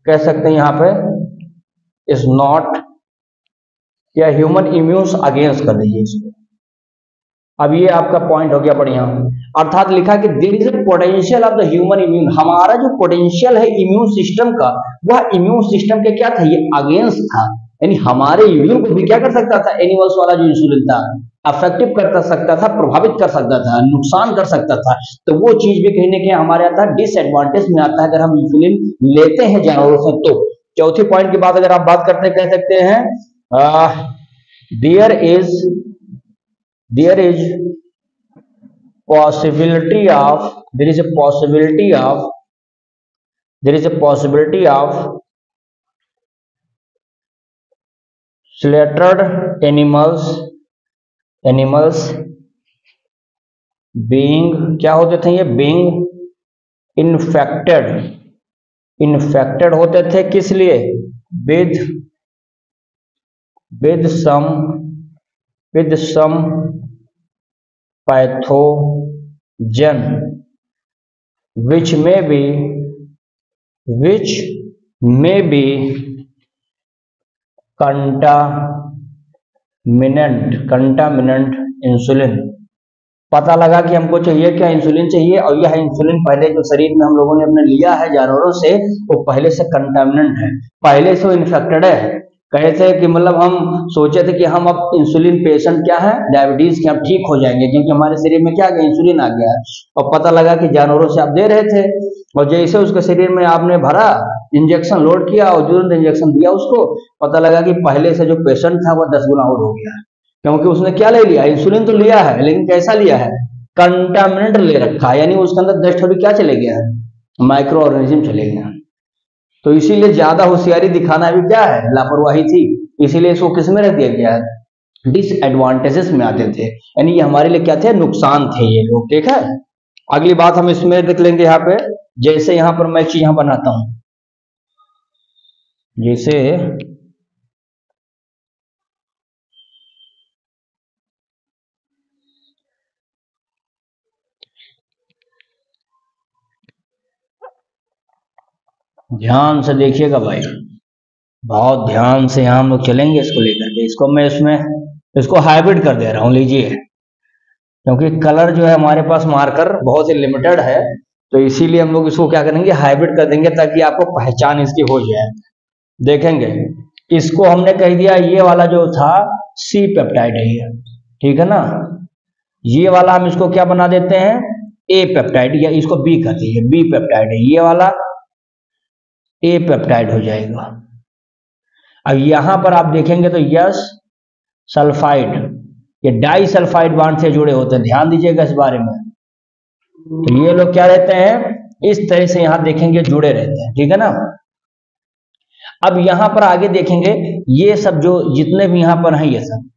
कह सकते हैं यहां पे, इज नॉट, या ह्यूमन इम्यून्स अगेंस्ट कर दीजिए इसको। अब ये आपका पॉइंट हो गया बढ़िया, अर्थात लिखा कि there is a potential of the human immune, हमारा जो पोटेंशियल है इम्यून सिस्टम का, वह इम्यून सिस्टम के क्या था, ये अगेंस्ट था, यानी हमारे इम्यून को भी क्या कर सकता था, एनिमल्स वाला जो इंसुलिन था अफेक्टिव कर सकता था, प्रभावित कर सकता था, नुकसान कर सकता था। तो वो चीज भी कहीं ना कहीं हमारे आता है, डिसएडवांटेज में आता है अगर हम इंसुलिन लेते हैं जानवरों से। तो चौथी पॉइंट की बात अगर आप बात करते कह सकते हैं, there is possibility of slaughtered animals being, क्या होते थे ये, being infected होते थे, किस लिए, with some pathogen which may be contaminant insulin. पता लगा कि हमको चाहिए क्या, इंसुलिन चाहिए, और यह इंसुलिन पहले जो शरीर में हम लोगों ने अपने लिया है जानवरों से, वो पहले से कंटामिनेंट है, पहले से वो इन्फेक्टेड है। कहे थे कि मतलब हम सोचे थे कि हम अब इंसुलिन पेशेंट क्या है, डायबिटीज के, अब ठीक हो जाएंगे क्योंकि हमारे शरीर में क्या आ गया, इंसुलिन आ गया है। और पता लगा कि जानवरों से आप दे रहे थे, और जैसे उसके शरीर में आपने भरा, इंजेक्शन लोड किया और तुरंत इंजेक्शन दिया उसको, पता लगा कि पहले से जो पेशेंट था वो 10 गुना और हो गया है। क्योंकि उसने क्या ले लिया, इंसुलिन तो लिया है, लेकिन कैसा लिया है, कंटामिनेंट ले रखा है, यानी उसके अंदर 10 थोड़ी क्या चले गया है, माइक्रो ऑर्गेनिज्म चले गया। तो इसीलिए ज्यादा होशियारी दिखाना भी क्या है, लापरवाही थी। इसीलिए इसको किस में रख दिया गया है, डिसएडवांटेजेस में आते थे, यानी ये हमारे लिए क्या थे, नुकसान थे ये लोग। ठीक है, अगली बात हम इसमें देख लेंगे। यहाँ पे जैसे यहाँ पर मैं चीज यहाँ बनाता हूं, जैसे ध्यान से देखिएगा भाई, बहुत ध्यान से यहाँ हम लोग चलेंगे इसको लेकर के। इसको मैं इसको हाइब्रिड कर दे रहा हूँ, लीजिए, क्योंकि कलर जो है हमारे पास मार्कर बहुत ही लिमिटेड है, तो इसीलिए हम लोग इसको क्या करेंगे, हाइब्रिड कर देंगे, ताकि आपको पहचान इसकी हो जाए। देखेंगे, इसको हमने कह दिया, ये वाला जो था सी पेप्टाइड है ये, ठीक है ना। ये वाला हम इसको क्या बना देते हैं, ए पेप्टाइड, या इसको बी कर दीजिए, बी पेप्टाइड है, ये वाला ए पेप्टाइड हो जाएगा। अब यहां पर आप देखेंगे तो यस सल्फाइड, ये डाई सल्फाइड बॉन्ड से जुड़े होते हैं, ध्यान दीजिएगा इस बारे में। तो ये लोग क्या रहते हैं, इस तरह से यहां देखेंगे जुड़े रहते हैं, ठीक है ना। अब यहां पर आगे देखेंगे, ये सब जो जितने भी यहां पर हैं, ये सब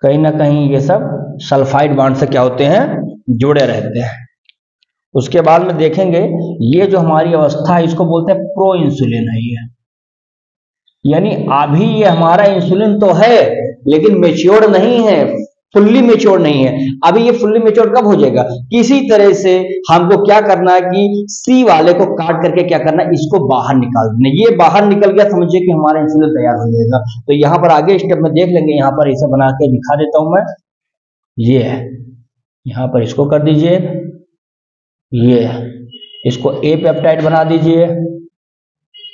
कहीं ना कहीं ये सब सल्फाइड बॉन्ड से क्या होते हैं, जुड़े रहते हैं। उसके बाद में देखेंगे, ये जो हमारी अवस्था है इसको बोलते हैं प्रो इंसुलिन है ये, यानी अभी ये हमारा इंसुलिन तो है लेकिन मेच्योर नहीं है, फुल्ली मेच्योर नहीं है। अभी ये फुल्ली मेच्योर कब हो जाएगा, किसी तरह से हमको क्या करना है कि सी वाले को काट करके क्या करना है, इसको बाहर निकाल देना। ये बाहर निकल गया, समझिए कि हमारा इंसुलिन तैयार हो जाएगा। तो यहां पर आगे स्टेप में देख लेंगे, यहां पर इसे बना के दिखा देता हूं मैं। ये है, यहां पर इसको कर दीजिए, ये इसको ए पेप्टाइड बना दीजिए,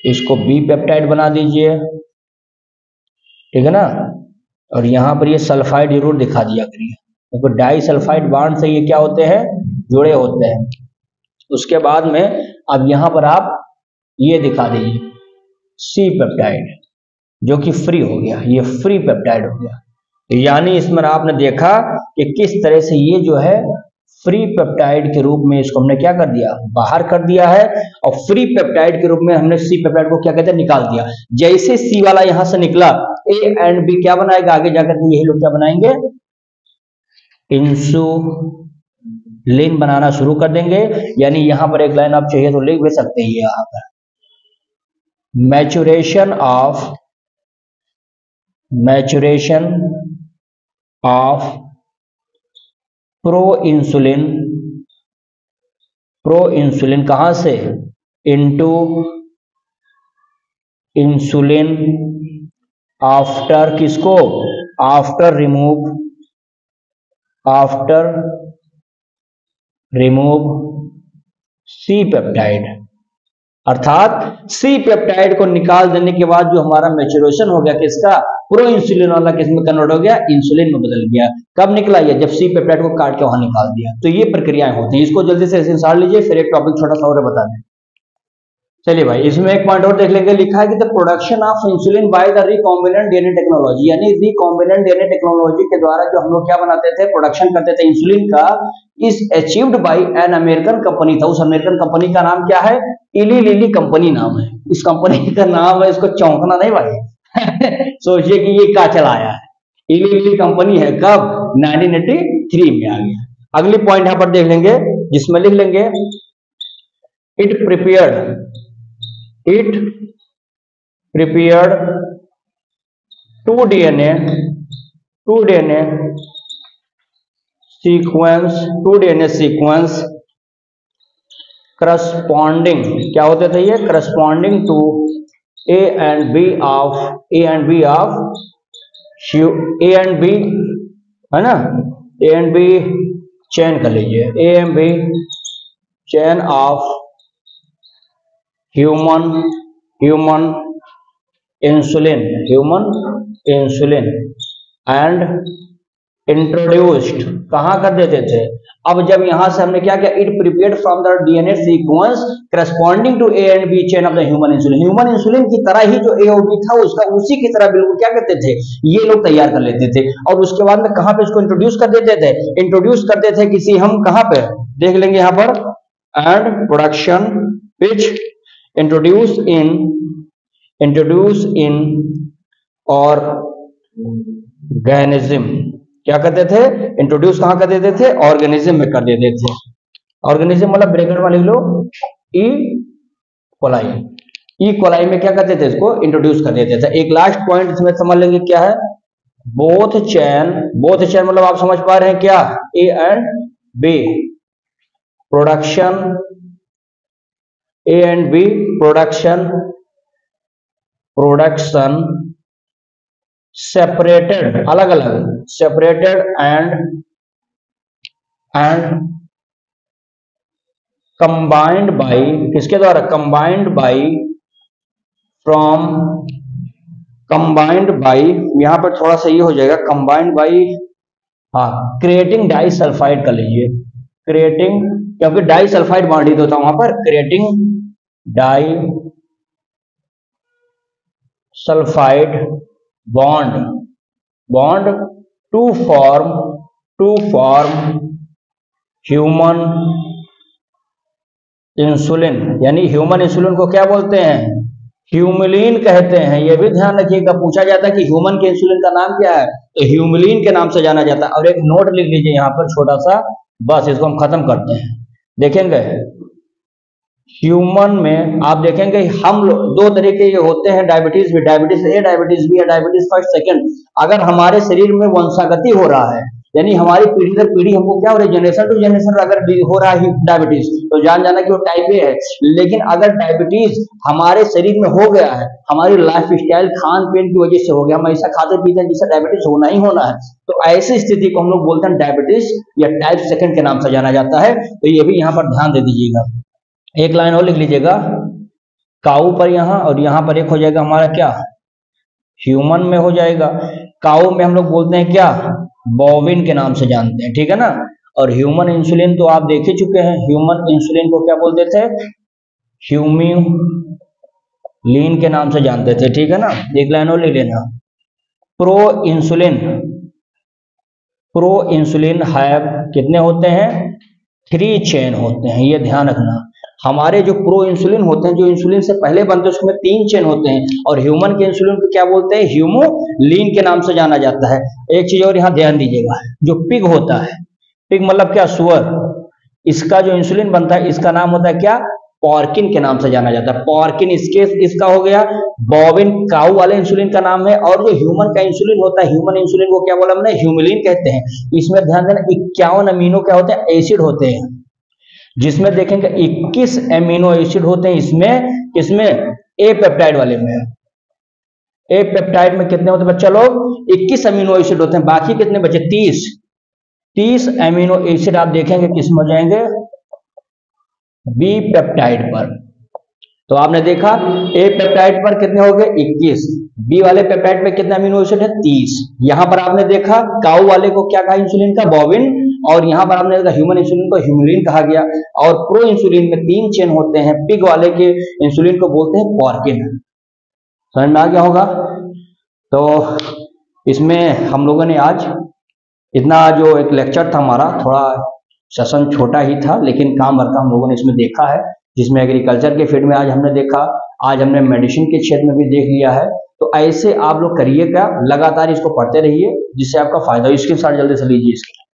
इसको बी पेप्टाइड बना दीजिए, ठीक है ना। और यहां पर ये सल्फाइड जरूर दिखा दिया करिए, क्योंकि डाई सल्फाइड बॉन्ड से ये क्या होते हैं, जुड़े होते हैं। उसके बाद में अब यहां पर आप ये दिखा दीजिए सी पेप्टाइड, जो कि फ्री हो गया, ये फ्री पेप्टाइड हो गया। यानी इसमें आपने देखा कि किस तरह से ये जो है फ्री पेप्टाइड के रूप में इसको हमने क्या कर दिया, बाहर कर दिया है, और फ्री पेप्टाइड के रूप में हमने सी पेप्टाइड को क्या कहते हैं, निकाल दिया। जैसे सी वाला यहां से निकला, ए एंड बी क्या बनाएगा, आगे जाकर के यही लोग क्या बनाएंगे, इंसुलिन बनाना शुरू कर देंगे। यानी यहां पर एक लाइन आप चाहिए तो लिख भी सकते हैं, यहां पर मैचुरेशन ऑफ प्रो इंसुलिन कहां से, इनटू इंसुलिन आफ्टर किसको, आफ्टर रिमूव सी पेप्टाइड। अर्थात सी पेप्टाइड को निकाल देने के बाद जो हमारा मैच्योरेशन हो गया किसका, प्रो इंसुलिन वाला, किस में कन्वर्ट हो गया, इंसुलिन में बदल गया। कब निकला ये, जब सी पेप्टाइड को काट के वहां निकाल दिया। तो ये प्रक्रियाएं होती हैं, इसको जल्दी से निकाल लीजिए, फिर एक टॉपिक छोटा सा और बता दें। चलिए भाई, इसमें एक पॉइंट और देख लेंगे, लिखा है कि the production of insulin by the recombinant DNA technology, यानी रिकॉम्बिनेंट डीएनए टेक्नोलॉजी के द्वारा जो हम लोग क्या बनाते थे, प्रोडक्शन करते थे इंसुलिन का, is achieved by an American company था। उस अमेरिकन कंपनी का नाम क्या है, इली लिली कंपनी नाम है। इस कंपनी का नाम है, इसको चौंकना नहीं भाई सोचिए कि ये क्या चलाया है, इली लिली कंपनी है, कब, 1983 में आ गया। अगली पॉइंट यहां पर देख लेंगे, जिसमें लिख लेंगे it prepared two DNA sequence, 2 DNA sequence corresponding, क्या होते थे ये, corresponding to A and B of A and B, है ना, ए एंड बी चेन कर लीजिए, A and B chain of human insulin and introduced, कहाँ कर देते थे। अब जब यहां से हमने क्या किया, it prepared from the DNA sequence corresponding to A and B chain of the human insulin की तरह ही जो ए और बी था उसका उसी की तरह बिल्कुल क्या करते थे, ये लोग तैयार कर लेते थे। और उसके बाद में कहां पे इसको इंट्रोड्यूस कर देते थे किसी, हम कहां पे देख लेंगे यहां पर, and production which introduce in organism, क्या करते थे, इंट्रोड्यूस कहां कर देते थे, ऑर्गेनिज्म में कर देते थे। ऑर्गेनिज्म मतलब ब्रैकेट में लिख लो ई कोलाई में क्या करते थे, इसको इंट्रोड्यूस कर देते थे। एक लास्ट पॉइंट इसमें समझ लेंगे क्या है, बोथ चैन मतलब आप समझ पा रहे हैं क्या, A and B production separated, अलग अलग, सेपरेटेड एंड कंबाइंड बाय, किसके द्वारा, कंबाइंड बाय, यहां पर थोड़ा सा ये हो जाएगा, कंबाइंड बाय, हाँ, क्रिएटिंग डाई सल्फाइड कर लीजिए, क्रिएटिंग, क्योंकि डाई सल्फाइड बॉन्ड होता है वहां पर, creating disulphide bond to form human insulin, यानी ह्यूमन इंसुलिन को क्या बोलते हैं, ह्यूमिलीन कहते हैं। यह भी ध्यान रखिएगा, पूछा जाता है कि ह्यूमन के इंसुलिन का नाम क्या है, तो ह्यूमिलीन के नाम से जाना जाता है। और एक नोट लिख लीजिए यहाँ पर छोटा सा, बस इसको हम खत्म करते हैं। देखेंगे ह्यूमन में आप देखेंगे हम दो तरीके के होते हैं, डायबिटीज भी, डायबिटीज ए, डायबिटीज बी या डायबिटीज फर्स्ट सेकंड। अगर हमारे शरीर में वंशागति हो रहा है, यानी हमारी पीढ़ी दर पीढ़ी हमको क्या हो रहा है, जनरेशन टू जनरेशन अगर हो रहा है डायबिटीज, तो जान जाना कि वो टाइप ए है। लेकिन अगर डायबिटीज हमारे शरीर में हो गया है, हमारी लाइफ स्टाइल खान पीन की वजह से हो गया, हम ऐसा खाते पीते हैं जिससे डायबिटीज होना ही होना है, तो ऐसी स्थिति को हम लोग बोलते हैं डायबिटीज या टाइप सेकंड के नाम से जाना जाता है। तो ये भी यहाँ पर ध्यान दे दीजिएगा। एक लाइन और लिख लीजिएगा, काऊ पर यहाँ, और यहाँ पर एक हो जाएगा हमारा क्या, ह्यूमन में हो जाएगा। काऊ में हम लोग बोलते हैं क्या, बॉविन के नाम से जानते हैं, ठीक है ना। और ह्यूमन इंसुलिन तो आप देख ही चुके हैं, ह्यूमन इंसुलिन को क्या बोलते थे, ह्यूमिलीन के नाम से जानते थे, ठीक है ना। एक लाइन और ले लेना, प्रो इंसुलिन हैव, कितने होते हैं, 3 चेन होते हैं, ये ध्यान रखना। हमारे जो प्रो इंसुलिन होते हैं, जो इंसुलिन से पहले बनते हैं, उसमें 3 चेन होते हैं। और ह्यूमन के इंसुलिन को क्या बोलते हैं, ह्यूमोलीन के नाम से जाना जाता है। एक चीज और यहाँ ध्यान दीजिएगा, जो पिग होता है, पिग मतलब क्या, सुअर, इसका जो इंसुलिन बनता है इसका नाम होता है क्या, पॉर्किन के नाम से जाना जाता है। पॉर्किन इसका हो गया। बॉविन काऊ वाले इंसुलिन का नाम है। और जो ह्यूमन का इंसुलिन होता है, ह्यूमन इंसुलिन को क्या बोला हमने, ह्यूमिलीन कहते हैं। इसमें ध्यान देना 51 अमीनो क्या होते हैं, एसिड होते हैं, जिसमें देखेंगे 21 एमिनो एसिड होते हैं इसमें ए पेप्टाइड वाले में। ए पेप्टाइड में कितने होते हैं बच्चा लोग, 21 अमीनो एसिड होते हैं। बाकी कितने बचे, 30 एमिनो एसिड आप देखेंगे किसमें हो जाएंगे, बी पेप्टाइड पर। तो आपने देखा ए पेप्टाइड पर कितने हो गए, 21, बी वाले पेप्टाइड पे कितने अमीनो एसिड है, 30। यहां पर आपने देखा काऊ वाले को क्या कहा, इंसुलिन का, बॉविन, और यहां पर आपने देखा ह्यूमन इंसुलिन को ह्यूमिलीन कहा गया। और प्रो इंसुलिन में 3 चेन होते हैं, पिग वाले के इंसुलिन को बोलते हैं पॉर्किन। समझ में आ गया होगा। तो इसमें हम लोगों ने आज इतना, जो एक लेक्चर था हमारा, थोड़ा सेशन छोटा ही था, लेकिन काम भर का हम लोगों ने इसमें देखा है, जिसमें एग्रीकल्चर के फील्ड में आज हमने देखा, आज हमने मेडिसिन के क्षेत्र में भी देख लिया है। तो ऐसे आप लोग करिएगा, लगातार इसको पढ़ते रहिए, जिससे आपका फायदा हो। स्क्रीनशॉट जल्दी से लीजिए इसका।